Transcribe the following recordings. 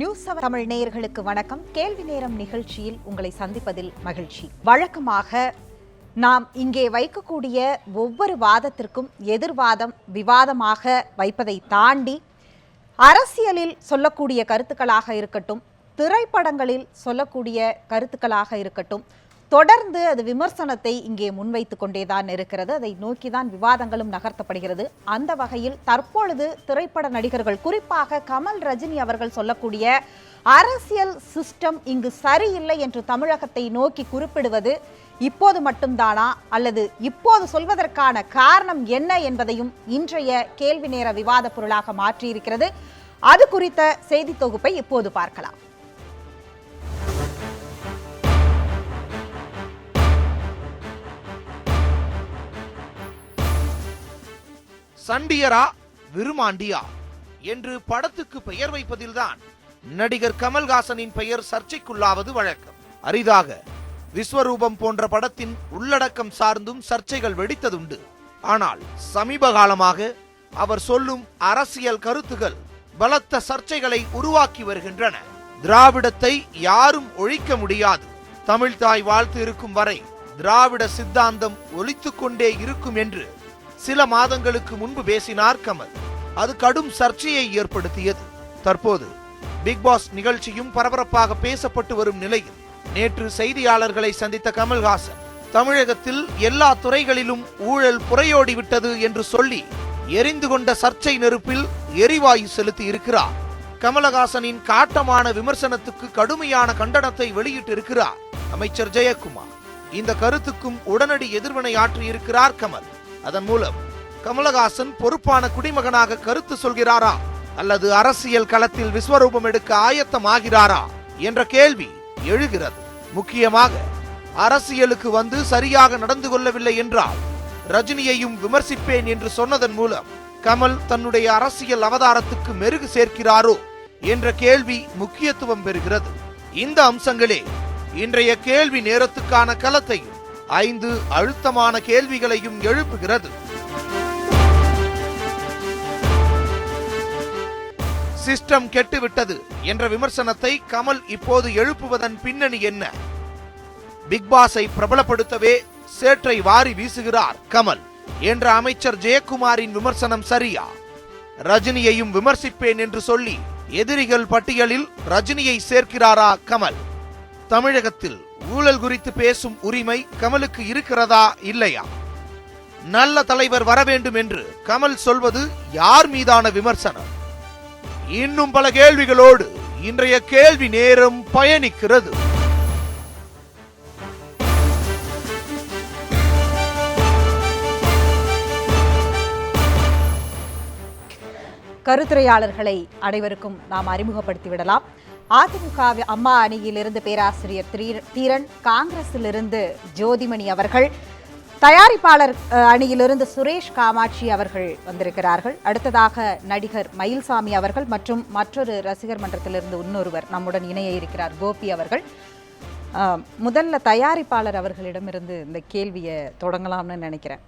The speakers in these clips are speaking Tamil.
நியூஸ் தமிழ் நேயர்களுக்கு வணக்கம். கேள்வி நேரம் நிகழ்ச்சியில் உங்களை சந்திப்பதில் மகிழ்ச்சி. வழக்கமாக நாம் இங்கே வைக்கக்கூடிய ஒவ்வொரு வாதத்திற்கும் எதிர்வாதம் விவாதமாக வைப்பதை தாண்டி அரசியலில் சொல்லக்கூடிய கருத்துக்களாக இருக்கட்டும், திரைப்படங்களில் சொல்லக்கூடிய கருத்துக்களாக இருக்கட்டும், தொடர்ந்து அது விமர்சனத்தை இங்கே முன்வைத்து கொண்டேதான் இருக்கிறது. அதை நோக்கிதான் விவாதங்களும் நகர்த்தப்படுகிறது. அந்த வகையில் தற்பொழுது திரைப்பட நடிகர்கள், குறிப்பாக கமல், ரஜினி அவர்கள் சொல்லக்கூடிய அரசியல் சிஸ்டம் இங்கு சரியில்லை என்று தமிழகத்தை நோக்கி குறிப்பிடுவது இப்போது மட்டும்தானா, அல்லது இப்போது சொல்வதற்கான காரணம் என்ன என்பதையும் இன்றைய கேள்வி நேர விவாத பொருளாக மாற்றியிருக்கிறது. அது குறித்த செய்தி தொகுப்பை இப்போது பார்க்கலாம். சண்டியரா விருமாண்டியா என்று படத்துக்கு பெயர் வைப்பதில்தான் நடிகர் கமல்ஹாசனின் பெயர் சர்ச்சைக்குள்ளாவது வழக்கம். அரிதாக விஸ்வரூபம் போன்ற படத்தின் உள்ளடக்கம் சார்ந்தும் சர்ச்சைகள் வெடித்ததுண்டு. ஆனால் சமீப காலமாக அவர் சொல்லும் அரசியல் கருத்துகள் பலத்த சர்ச்சைகளை உருவாக்கி வருகின்றன. திராவிடத்தை யாரும் ஒழிக்க முடியாது, தமிழ்தாய் வாழ்த்து இருக்கும் வரை திராவிட சித்தாந்தம் ஒலித்துக் கொண்டே இருக்கும் என்று சில மாதங்களுக்கு முன்பு பேசினார் கமல். அது கடும் சர்ச்சையை ஏற்படுத்தியது. தற்போது பிக் பாஸ் நிகழ்ச்சியும் பரபரப்பாக பேசப்பட்டு வரும் நிலையில் நேற்று செய்தியாளர்களை சந்தித்த கமல்ஹாசன் தமிழகத்தில் எல்லா துறைகளிலும் ஊழல் புரையோடி விட்டது என்று சொல்லி எரிந்து கொண்ட சர்ச்சை நெருப்பில் எரிவாயு செலுத்தி இருக்கிறார். கமலஹாசனின் காட்டமான விமர்சனத்துக்கு கடுமையான கண்டனத்தை வெளியிட்டிருக்கிறார் அமைச்சர் ஜெயக்குமார். இந்த கருத்துக்கும் உடனடி எதிர்வினை ஆற்றியிருக்கிறார் கமல். அதன் மூலம் கமலஹாசன் பொறுப்பான குடிமகனாக கருத்து சொல்கிறாரா, அல்லது அரசியல் களத்தில் விஸ்வரூபம் எடுக்க ஆயத்தமாகிறாரா என்ற கேள்வி எழுகிறது. முக்கியமாக அரசியலுக்கு வந்து சரியாக நடந்து கொள்ளவில்லை என்றால் ரஜினியையும் விமர்சிப்பேன் என்று சொன்னதன் மூலம் கமல் தன்னுடைய அரசியல் அவதாரத்துக்கு மெருகு சேர்க்கிறாரோ என்ற கேள்வி முக்கியத்துவம் பெறுகிறது. இந்த அம்சங்களே இன்றைய கேள்வி நேரத்துக்கான களத்தையும் 5 அழுத்தமான கேள்விகளையும் எழுப்புகிறது. சிஸ்டம் கெட்டுவிட்டது என்ற விமர்சனத்தை கமல் இப்போது எழுப்புவதன் பின்னணி என்ன? பிக் பாஸை பிரபலப்படுத்தவே சேற்றை வாரி வீசுகிறார் கமல் என்ற அமைச்சர் ஜெயக்குமாரின் விமர்சனம் சரியா? ரஜினியையும் விமர்சிப்பேன் என்று சொல்லி எதிரிகள் பட்டியலில் ரஜினியை சேர்க்கிறாரா கமல்? தமிழகத்தில் ஊழல் குறித்து பேசும் உரிமை கமலுக்கு இருக்கிறதா இல்லையா? நல்ல தலைவர் வர வேண்டும் என்று கமல் சொல்வது யார் மீதான விமர்சனம்? இன்னும் பல கேள்விகளோடு இன்றைய கேள்வி நேரம் பயணிக்கிறது. கருத்துரையாளர்களை அனைவருக்கும் நாம் அறிமுகப்படுத்திவிடலாம். அதிமுக அம்மா அணியிலிருந்து பேராசிரியர் தீரன், காங்கிரசிலிருந்து ஜோதிமணி அவர்கள், தயாரிப்பாளர் அணியிலிருந்து சுரேஷ் காமாட்சி அவர்கள் வந்திருக்கிறார்கள். அடுத்ததாக நடிகர் மயில்சாமி அவர்கள் மற்றும் மற்றொரு ரசிகர் மன்றத்திலிருந்து இன்னொருவர் நம்முடன் இணைய இருக்கிறார், கோபி அவர்கள். முதல்ல தயாரிப்பாளர் அவர்களிடமிருந்து இந்த கேள்வியை தொடங்கலாம்னு நினைக்கிறேன்.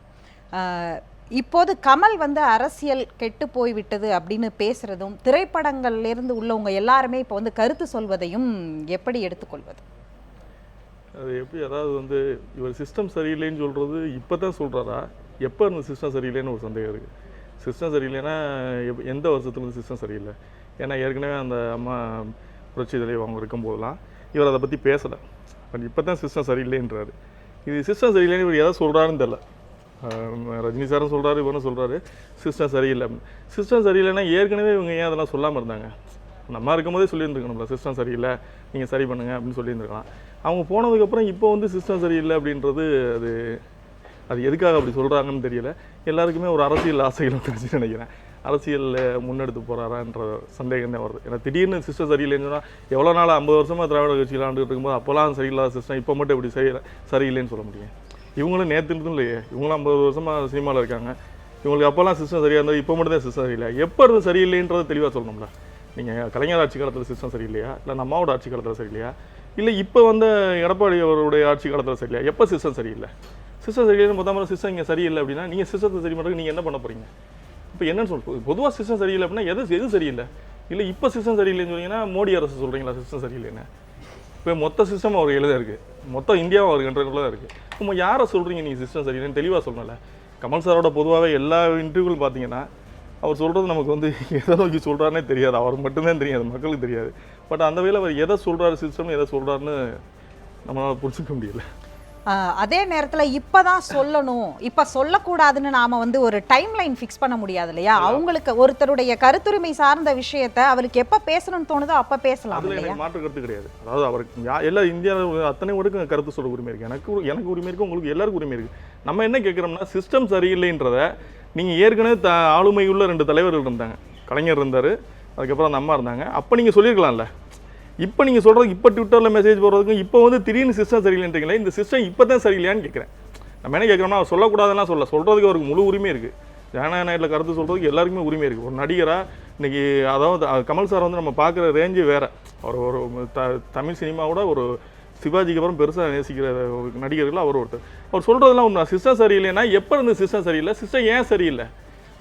இப்போது கமல் அரசியல் கெட்டு போய்விட்டது அப்படின்னு பேசுறதும், திரைப்படங்கள்லேருந்து உள்ளவங்க எல்லாருமே இப்போ கருத்து சொல்வதையும் எப்படி எடுத்துக்கொள்வது? அது எப்படி, அதாவது இவர் சிஸ்டம் சரியில்லைன்னு சொல்கிறது இப்போ தான் சொல்கிறாரா, எப்போ இந்த சிஸ்டம் சரியில்லைன்னு ஒரு சந்தேகம் இருக்குது. சிஸ்டம் சரியில்லைன்னா எந்த வருஷத்துலேருந்து சிஸ்டம் சரியில்லை? ஏன்னா ஏற்கனவே அந்த அம்மா புரட்சி தலைவர் அவங்க இருக்கும்போதெல்லாம் இவர் அதை பற்றி பேசலை. பட் இப்போ தான் சிஸ்டம் சரியில்லைன்றாரு. இது சிஸ்டம் சரியில்லைன்னு இவர் எதை சொல்கிறாருன்னு தெரில. ரஜினி சாரும் சொல்கிறாரு, இவரும் சொல்கிறாரு சிஸ்டம் சரியில்லை. சிஸ்டம் சரியில்லைன்னா ஏற்கனவே இவங்க ஏன் அதெல்லாம் சொல்லாமல் இருந்தாங்க? நம்ம இருக்கும்போதே சொல்லியிருந்துருக்கணும்ல, சிஸ்டம் சரியில்லை, நீங்கள் சரி பண்ணுங்க அப்படின்னு சொல்லியிருந்துருக்கலாம். அவங்க போனதுக்கப்புறம் இப்போ சிஸ்டம் சரியில்லை அப்படின்றது அது எதுக்காக அப்படி சொல்கிறாங்கன்னு தெரியல. எல்லாருக்குமே ஒரு அரசியல் ஆசைகள் வந்துருச்சுன்னு நினைக்கிறேன். அரசியலில் முன்னெடுத்து போகிறாரான்ற சந்தேகம் தான் வருது. ஏன்னா திடீர்னு சிஸ்டம் சரியில்லைன்னு சொன்னால் எவ்வளோ நாள் 50 வருஷமாக திராவிட கட்சியில் ஆண்டுகிட்டு இருக்கும்போது அப்போல்லாம் சரியில்லாத சிஸ்டம் இப்போ மட்டும் எப்படி சரியில்லைன்னு சொல்ல முடியும்? இவங்களும் நேற்றுன்னு இல்லையே, இவங்களும் 50 வருஷமாக சினிமாவில் இருக்காங்க. இவங்களுக்கு அப்போல்லாம் சிஸ்டம் சரியாக இருந்தால் இப்போ மட்டும் தான் சிஸ்டம் சரியில்லை. எப்போ இருந்து சரியில்லைன்றதை தெளிவாக சொல்லணும்ல. நீங்கள் கலைஞர் ஆட்சி காலத்தில் சிஸ்டம் சரியில்லையா, இல்லை நம்மாவோட ஆட்சி காலத்தில் சரியில்லையா, இல்லை இப்போ எடப்பாடி அவருடைய ஆட்சி காலத்தில் சரியில்லையா? எப்போ சிஸ்டம் சரியில்லை? சிஸ்டம் சரியில்லைன்னு முதல் சிஸ்டம் இங்கே சரியில்லை அப்படின்னா நீங்கள் சிஸ்டத்தை சரி பண்ணுறதுக்கு நீங்கள் என்ன பண்ண போகிறீங்க? இப்போ என்னன்னு சொல்லுங்கள், பொதுவாக சிஸ்டம் சரியில்லை அப்படின்னா எது சரியில்லை? இல்லை இப்போ சிஸ்டம் சரியில்லைன்னு சொன்னீங்கன்னா மோடி அரசு சொல்கிறீங்களா சிஸ்டம் சரியில்லைன்னு? இப்போ மொத்த சிஸ்டம் அவர் எழுத இருக்குது, மொத்தம் இந்தியாவும் அவர் கண்ட்ரோலில் தான் இருக்குது. இப்போ யாரை சொல்கிறீங்க நீங்கள் சிஸ்டம் சரியில்லைன்னு? தெளிவாக சொல்லலை. கமல் சாரோட பொதுவாகவே எல்லா இன்டர்வியூவில் பார்த்தீங்கன்னா அவர் சொல்கிறது நமக்கு வந்து எதை நோக்கி சொல்கிறாருன்னே தெரியாது, அவர் மட்டும்தான் தெரியாது, மக்களுக்கு தெரியாது. பட் அந்த வேளை அவர் எதை சொல்கிறாரு சிஸ்டம் எதை சொல்கிறாருன்னு நம்மளால் புரிஞ்சுக்க முடியல. அதே நேரத்தில் இப்பதான் சொல்லணும், இப்ப சொல்லக்கூடாதுன்னு நாம வந்து ஒரு டைம் லைன் ஃபிக்ஸ் பண்ண முடியாது இல்லையா? அவங்களுக்கு ஒருத்தருடைய கருத்துரிமை சார்ந்த விஷயத்த அவருக்கு எப்ப பேசணும்னு தோணுதோ அப்ப பேசலாம். அதுல எனக்கு மாற்று கருத்து கிடையாது. அதாவது அவருக்கு எல்லா இந்தியாவில் அத்தனை பேருக்கும் கருத்து சொல்ல உரிமை இருக்கு. எனக்கு உரிமை இருக்கு, உங்களுக்கு எல்லாருக்கும் உரிமை இருக்கு. நம்ம என்ன கேட்குறோம்னா சிஸ்டம் சரியில்லைன்றத நீங்கள் ஏற்கனவே ஆளுமையுள்ள 2 தலைவர்கள் இருந்தாங்க, கலைஞர் இருந்தார், அதுக்கப்புறம் அந்த அம்மா இருந்தாங்க. அப்போ நீங்கள் சொல்லியிருக்கலாம்ல. இப்போ நீங்கள் சொல்கிறதுக்கு இப்போ ட்விட்டரில் மெசேஜ் போடுறதுக்கும் இப்போ வந்து திடீர்னு சிஸ்டம் சரியில்லைன்றீங்களே, இந்த சிஸ்டம் இப்போ தான் சரியில்லையான்னு கேட்குறேன். நம்ம என்ன கேட்குறோம்னா அவர் சொல்லக்கூடாதுன்னா சொல்கிறதுக்கு அவருக்கு முழு உரிமை இருக்குது. ஜனநாயக நாட்டில் கருத்து சொல்கிறதுக்கு எல்லாருக்குமே உரிமை இருக்குது. ஒரு நடிகராக இன்றைக்கி அதாவது கமல் சார் வந்து நம்ம பார்க்குற ரேஞ்சு வேறு. அவர் ஒரு தமிழ் சினிமாவோட ஒரு சிவாஜிக்கு அப்புறம் பெருசாக நேசிக்கிற நடிகர்கள் அவர் ஒருத்தர். அவர் சொல்கிறதெல்லாம் ஒன்று, சிஸ்டம் சரியில்லைன்னா எப்போ இருந்து சிஸ்டம் சரியில்லை, சிஸ்டம் ஏன் சரியில்லை?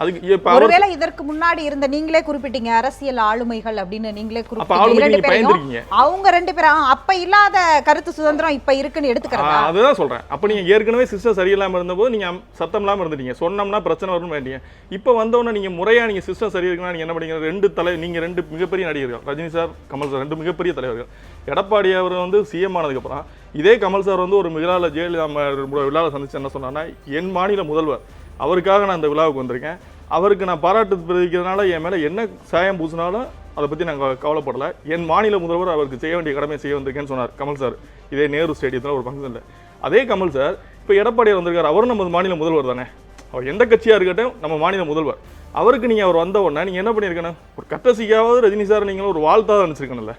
அதுக்கு ஒருவேளை இதற்கு முன்னாடி இருந்த நீங்களே குறிப்பிட்டீங்க அரசியல் ஆளுமைகள் அப்படின்னு, நீங்களே குறிப்பிட்டீங்க அவங்க 2 பேரும் அப்ப இல்லாத கருத்து சுதந்திரம் இப்ப இருக்குன்னு எடுத்துக்கிறதா? அதுதான் சொல்றேன். அப்ப நீங்க ஏற்கனவே சிஸ்டம் சரியில்லாம இருந்தபோது நீங்க சத்தம் இல்லாம இருந்துட்டீங்க, சொன்னோம்னா பிரச்சனை வரும்னு வேண்டிய. இப்ப வந்தவொடனே நீங்க முறையா நீங்க சிஸ்டம் சரி இருக்குன்னா நீங்க என்ன பண்ணீங்க? நீங்க 2 மிகப்பெரிய நடிகர்கள், ரஜினி சார், கமல் சார், 2 மிகப்பெரிய தலைவர்கள். எடப்பாடி அவர் வந்து சிஎம் ஆனதுக்கு அப்புறம் இதே கமல் சார் வந்து ஒரு விழாவில் ஜெயலலிதா விழாவில் சந்திச்சு என்ன சொன்னான்னா, என் மாநில முதல்வர் அவருக்காக நான் அந்த விழாவுக்கு வந்திருக்கேன், அவருக்கு நான் பாராட்டு தெரிவிக்கிறதுனால என் மேலே என்ன சாயம் பூசினாலும் அதை பற்றி நாங்கள் கவலைப்படலை, என் மாநில முதல்வர் அவருக்கு செய்ய வேண்டிய கடமையை செய்ய வந்திருக்கேன்னு சொன்னார் கமல் சார். இதே நேரு ஸ்டேடியத்தில் ஒரு ஃபங்க்ஷனில். அதே கமல் சார் இப்போ எடப்பாடியார் வந்திருக்கார், அவரும் நம்ம மாநில முதல்வர் தானே, அவர் எந்த கட்சியாக இருக்கட்டும் நம்ம மாநில முதல்வர். அவருக்கு நீங்கள் அவர் வந்த உடனே நீங்கள் என்ன பண்ணியிருக்கணும்? ஒரு கட்டசிக்காவது ரஜினி சார் நீங்களும் ஒரு வாழ்த்தாவது அனுப்பிச்சிருக்கணும்ல,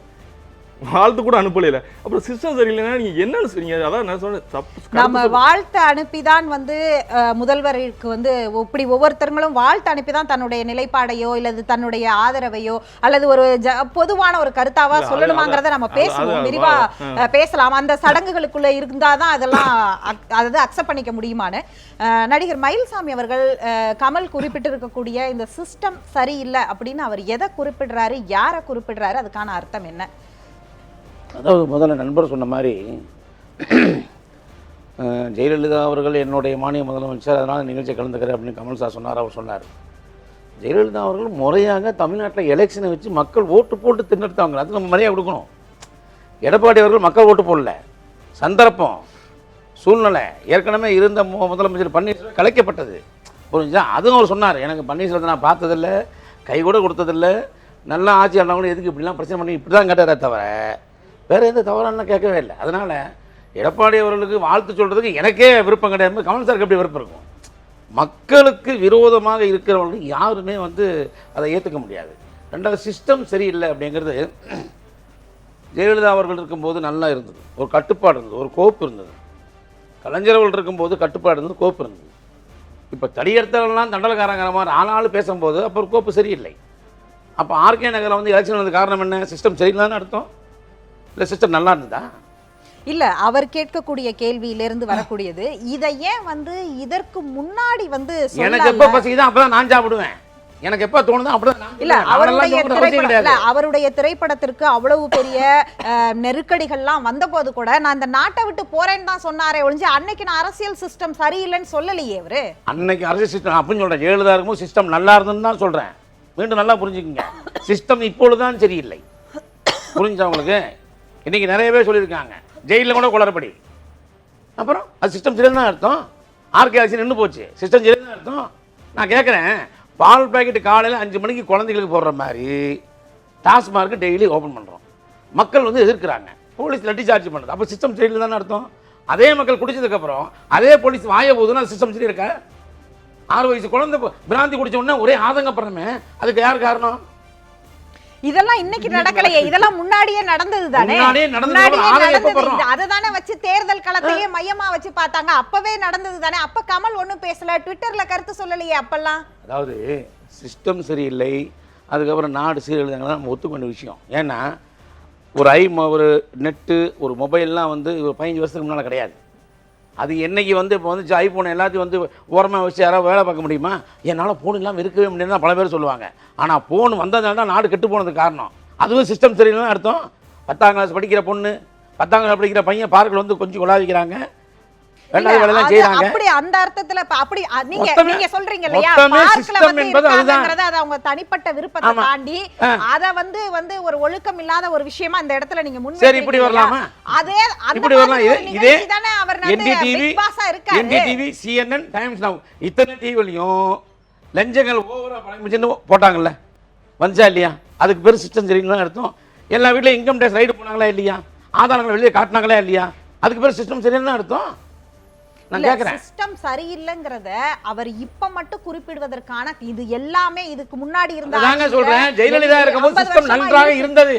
வாழ்த்து கூட அனுப்பல. அப்புறம் சிஸ்டம் சரியில்லைன்னா நீங்க என்ன சொல்றீங்க? அதான் நான் சொன்னேன், நம்ம வாழ்த்து அனுப்பிதான் வந்து முதல்வருக்கு வந்து இப்படி ஒவ்வொருத்தர்களும் வாழ்த்து அனுப்பிதான் தன்னுடைய நிலைப்பாடையோ இல்லது தன்னுடைய ஆதரவையோ அல்லது ஒரு பொதுவான ஒரு கருத்தாவா சொல்லணுமாங்கிறத நம்ம பேசுவோம், விரிவா பேசலாம். அந்த சடங்குகளுக்குள்ள இருந்தாதான் அதெல்லாம் அதாவது அக்செப்ட் பண்ணிக்க முடியுமான்னு. நடிகர் மயில்சாமி அவர்கள் கமல் குறிப்பிட்டு இருக்கக்கூடிய இந்த சிஸ்டம் சரியில்லை அப்படின்னு அவர் எதை குறிப்பிடுறாரு, யாரை குறிப்பிடுறாரு, அதுக்கான அர்த்தம் என்ன? அதாவது முதல்ல நண்பர் சொன்ன மாதிரி ஜெயலலிதா அவர்கள் என்னுடைய மாநில முதலமைச்சர், அதனால் நிகழ்ச்சியை கலந்துக்கிறேன் அப்படின்னு கமல் சார் சொன்னார். அவர் சொன்னார், ஜெயலலிதா அவர்கள் முறையாக தமிழ்நாட்டில் எலெக்ஷனை வச்சு மக்கள் ஓட்டு போட்டு தேர்ந்தெடுத்தாங்க, அது நம்ம மரியாதை கொடுக்கணும். எடப்பாடி அவர்கள் மக்கள் ஓட்டு போடல, சந்தர்ப்பம் சூழ்நிலை ஏற்கனவே இருந்த முதலமைச்சர் பன்னீர்செல்வம் கலைக்கப்பட்டது, புரிஞ்சா? அதுவும் அவர் சொன்னார், எனக்கு பன்னீர்செல்வத்தை நான் பார்த்ததில்லை, கை கூட கொடுத்ததில்லை, நல்லா ஆட்சி ஆனவங்களும் எதுக்கு இப்படிலாம் பிரச்சனை பண்ணி இப்படி தான் கேட்டாரே தவிர வேறு எந்த தவறான கேட்கவே இல்லை. அதனால் எடப்பாடி அவர்களுக்கு வாழ்த்து சொல்கிறதுக்கு எனக்கே விருப்பம் கிடையாது, கமல் சாருக்கு எப்படி விருப்பம் இருக்கும்? மக்களுக்கு விரோதமாக இருக்கிறவங்களுக்கு யாருமே வந்து அதை ஏற்றுக்க முடியாது. ரெண்டாவது சிஸ்டம் சரியில்லை அப்படிங்கிறது, ஜெயலலிதா அவர்கள் இருக்கும்போது நல்லா இருந்தது, ஒரு கட்டுப்பாடு இருந்தது, ஒரு கோப்பு இருந்தது. கலைஞர் அவர்கள் இருக்கும்போது கட்டுப்பாடு இருந்தது, கோப்பு இருந்தது. இப்போ தடியெடுத்தவர்கள்லாம் தண்டலக்காரங்கிற மாதிரி ஆனாலும் பேசும்போது அப்போ ஒரு கோப்பு சரியில்லை. அப்போ ஆர்கே நகரில் வந்து எலெக்ஷன் வந்த காரணம் என்ன? சிஸ்டம் சரியில்லைன்னு அர்த்தம் இல்லை, சிஸ்டம் நல்லா இருந்ததா? இல்ல, அவர் கேட்கக்கூடிய கேள்வியிலிருந்து வரக்கூடியது, இதை ஏன் வந்து இதற்கு முன்னாடி வந்து எனக்கு எப்ப பசிக்குதோ அப்பதான் நான் சாப்பிடுவேன், எனக்கு எப்ப தோணுதோ அப்படிதான். இல்ல, அவருடைய திரைப்படத்திற்கு அவ்வளவு பெரிய நெருக்கடிகள்லாம் வந்த போது கூட நான் இந்த நாட்டை விட்டு போறேன்னு தான் சொன்னாரே ஒழிஞ்சு அன்னைக்கு நான் அரசியல் சிஸ்டம் சரியில்லைன்னு சொல்லலையே அவரு. அன்னைக்கு அரசியல் சிஸ்டம் அப்படின்னு சொல்றேன், ஜெயலலிதா இருக்கும்போது சிஸ்டம் நல்லா இருந்ததுன்னு தான் சொல்றேன். மீண்டும் நல்லா புரிஞ்சுக்குங்க, சிஸ்டம் இப்பொழுதுதான் சரியில்லை, புரிஞ்சா உங்களுக்கு? இன்னைக்கு நிறைய பேர் சொல்லியிருக்காங்க, ஜெயிலில் கூட குளறுபடி, அப்புறம் அது சிஸ்டம் சரியில்லைன்னு அர்த்தம். ஆர்கே ஆக்சி நின்று போச்சு, சிஸ்டம் சரியில்லைன்னு அர்த்தம். நான் கேட்குறேன், பால் பாக்கெட்டு காலையில் 5 மணிக்கு குழந்தைகளுக்கு போடுற மாதிரி டாஸ்மார்க்கு டெய்லி ஓப்பன் பண்ணுறோம், மக்கள் வந்து எதிர்க்கிறாங்க, போலீஸ் லட்டி சார்ஜ் பண்ணுறது, அப்போ சிஸ்டம் சரியில்லை தானே அர்த்தம். அதே மக்கள் குடிச்சதுக்கப்புறம் அதே போலீஸ் வாய போதுன்னா சிஸ்டம் சரி இருக்கா? 6 வயசு குழந்தை பிராந்தி குடிச்ச உடனே ஒரே ஆதங்கப்படுறமே, அதுக்கு யார் காரணம்? இதெல்லாம் இன்னைக்கு நடக்கலையே, இதெல்லாம் முன்னாடியே நடந்தது தானே. அததானே வச்சு தேர்தல் களத்தையே மையமா வச்சு பார்த்தாங்க, அப்பவே நடந்தது தானே. அப்ப கமல் ஒண்ணும் பேசல, ட்விட்டர்ல கருத்து சொல்லலையே அப்பெல்லாம். அதாவது சிஸ்டம் சரியில்லை, அதுக்கப்புறம் நாடு சீரழிதாங்க நம்ம ஒத்துக்கொண்ட விஷயம். ஏன்னா ஒரு நெட்டு ஒரு மொபைல்லாம் வந்து ஒரு 15 வருஷத்துக்கு முன்னால் கிடையாது. அது என்னைக்கு வந்து இப்போ வந்து ஐஃபோன் எல்லாத்தையும் வந்து ஓரமாக வச்சு யாராவது வேலை பார்க்க முடியுமா? என்னால் ஃபோன் இல்லாமல் இருக்கவே முடியும்னு பல பேர் சொல்லுவாங்க. ஆனால் ஃபோன் வந்ததுனால தான் நாடு கெட்டு போனதுக்கு காரணம். அதுவும் சிஸ்டம் சரியில்லைன்னு அர்த்தம். 10ஆம் கிளாஸ் படிக்கிற பொண்ணு, 10ஆம் கிளாஸ் படிக்கிற பையன் பார்க்கில் வந்து கொஞ்சம் கொலாவிக்கிறாங்க, ரெண்டாவது வேலையெல்லாம் செய்யறாங்க. அப்படி அந்த அர்த்தத்துல அப்படி நீங்க சொல்றீங்க இல்லையா, மொத்தமே பார்க்ல சிஸ்டம் வந்து என்பது அதுதான். இருக்காங்கங்கறது அது அவங்க தனிப்பட்ட விருப்பத்தை தாண்டி அத வந்து ஒரு ஒழுக்கம் இல்லாத ஒரு விஷயமா இந்த இடத்துல நீங்க முன் சரி இப்படி வரலாமா? அதே இப்படி வரலாம். இதே தானே அவர் NDTV, பிக் பாஸா இருக்காரு. NDTV, CNN, டைம்ஸ் நவ் இத்தனை டிவிலையும் லஞ்சங்கள் ஓவரா பழமிச்சுன்னு போட்டாங்கல்ல, வந்துச்சா இல்லையா? அதுக்கு பேர் சிஸ்டம் சரியில்லைன்னு அர்த்தம். எல்லா வீட்லயும் இன்கம் டேக்ஸ் ரைடு போனாங்களா இல்லையா? ஆதாரங்களை வெளியே காட்டினாங்களா இல்லையா? அதுக்கு பேர் சிஸ்டம் சரியில்லைன்னு அர்த்தம். நான் கேக்குறேன், சிஸ்டம் சரியில்லைங்கறத அவர் இப்ப மட்டும் குறிப்பிடுவதற்கான இது எல்லாமே இதுக்கு முன்னாடி இருந்த அதாங்க சொல்றேன். ஜெயலலிதா இருக்கும்போது சிஸ்டம் நன்றாக இருந்தது.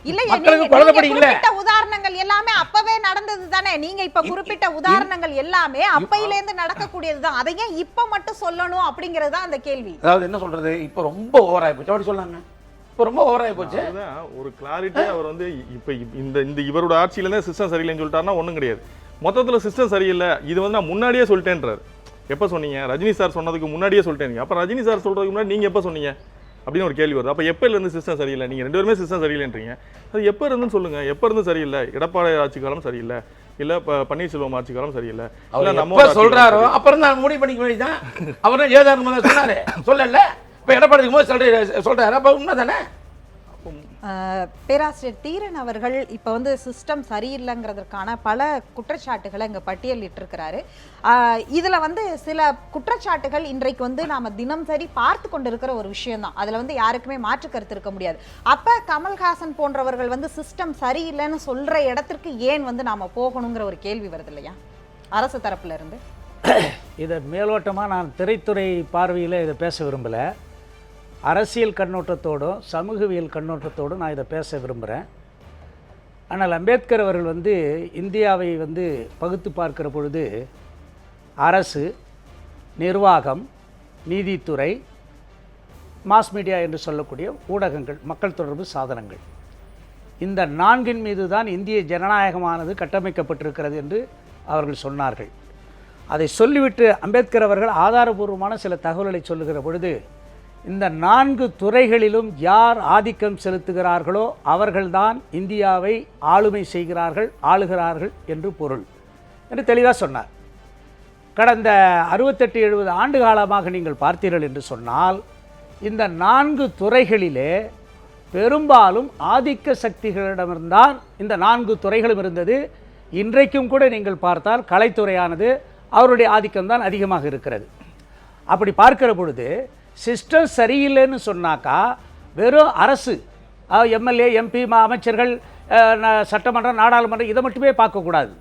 இல்ல, மக்களுக்கு குழந்தைப்படி இல்ல. குறிப்பிட்ட உதாரணங்கள் எல்லாமே அப்பவே நடந்தது தானே. நீங்க இப்ப குறிப்பிட்ட உதாரணங்கள் எல்லாமே அப்பையில இருந்து நடக்கக்கூடியதுதான். அதை ஏன் இப்ப மட்டும் சொல்லணும் அப்படிங்கிறது தான் அந்த கேள்வி. அதாவது என்ன சொல்றது, இப்ப ரொம்ப ஓவர் ஆகி போச்சு. அப்படி சொல்லாங்க, இப்ப ரொம்ப ஓவர் ஆகி போச்சு. ஒரு கிளாரிட்டி அவர் வந்து இப்ப இந்த இவரோட ஆட்சியில இருந்தே சிஸ்டம் சரியில்லைன்னு சொல்லிட்டாருன்னா ஒண்ணும் கிடையாது. மொத்தத்தில் சிஸ்டம் சரியில்லை, இது வந்து நான் முன்னாடியே சொல்லிட்டேன்றார். எப்போ சொன்னீங்க? ரஜினி சார் சொன்னதுக்கு முன்னாடியே சொல்லிட்டேன். அப்போ ரஜினி சார் சொல்றதுக்கு முன்னாடி நீங்கள் எப்போ சொன்னீங்க அப்படின்னு ஒரு கேள்வி வருது. அப்போ எப்போ இருந்து சிஸ்டம் சரியில்லை? நீங்கள் 2 பேருமே சிஸ்டம் சரியில்லைன்றீங்க. அது எப்போ இருந்துன்னு சொல்லுங்கள். எப்போ இருந்து சரியில்லை? எடப்பாடி ஆட்சி காலம் சரியில்லை, இல்லை பன்னீர்செல்வம் ஆட்சி காலம் சரியில்லை, இல்லை நம்ம சொல்கிறாரோ அப்புறம் தான் முடிவு பண்ணிக்க வேண்டியதான். அவர் தான் ஜெயலலிதா தான் சொன்னார், சொல்லல. இப்போ எடப்பாடி போது சொல்கிறாரு, அப்போ உண்மை தானே. பேராசிரியர் தீரன் அவர்கள் இப்ப வந்து சிஸ்டம் சரியில்லைங்கிறதுக்கான பல குற்றச்சாட்டுகளை இங்க பட்டியலிட்டிருக்கிறாரு. இதுல வந்து சில குற்றச்சாட்டுகள் இன்றைக்கு வந்து நாம தினசரி பார்த்து கொண்டிருக்கிற ஒரு விஷயம் தான். அதுல வந்து யாருக்குமே மாற்று கருத்து இருக்க முடியாது. அப்ப கமல்ஹாசன் போன்றவர்கள் வந்து சிஸ்டம் சரியில்லைன்னு சொல்ற இடத்திற்கு ஏன் வந்து நாம போகணுங்கிற ஒரு கேள்வி வருது இல்லையா அரசு தரப்புல இருந்து? இதை மேலோட்டமா நான் திரைத்துறை பார்வையில் இதை பேச விரும்பலை. அரசியல் கண்ணோட்டத்தோடும் சமூகவியல் கண்ணோட்டத்தோடும் நான் இதை பேச விரும்புகிறேன். ஆனால் அம்பேத்கர் அவர்கள் வந்து இந்தியாவை வந்து பகுத்து பார்க்கிற பொழுது அரசு, நிர்வாகம், நீதித்துறை, மாஸ் மீடியா என்று சொல்லக்கூடிய ஊடகங்கள், மக்கள் தொடர்பு சாதனங்கள், இந்த 4 மீது தான் இந்திய ஜனநாயகமானது கட்டமைக்கப்பட்டிருக்கிறது என்று அவர்கள் சொன்னார்கள். அதை சொல்லிவிட்டு அம்பேத்கர் அவர்கள் ஆதாரபூர்வமான சில தகவல்களை சொல்லுகிற பொழுது, இந்த 4 துறைகளிலும் யார் ஆதிக்கம் செலுத்துகிறார்களோ அவர்கள்தான் இந்தியாவை ஆளுமை செய்கிறார்கள், ஆளுகிறார்கள் என்று பொருள் என்று தெளிவாக சொன்னார். கடந்த 68-70 ஆண்டு காலமாக நீங்கள் பார்த்தீர்கள் என்று சொன்னால், இந்த 4 துறைகளிலே பெரும்பாலும் ஆதிக்க சக்திகளிடமிருந்தான் இந்த 4 துறைகளும் இருந்தது. இன்றைக்கும் கூட நீங்கள் பார்த்தால் கலைத்துறையானது அவருடைய ஆதிக்கம்தான் அதிகமாக இருக்கிறது. அப்படி பார்க்கிற பொழுது சிஸ்டம் சரியில்லைன்னு சொன்னாக்கா வெறும் அரசு, எம்எல்ஏ, எம்பி, அமைச்சர்கள், சட்டமன்றம், நாடாளுமன்றம் இதை மட்டுமே பார்க்கக்கூடாது.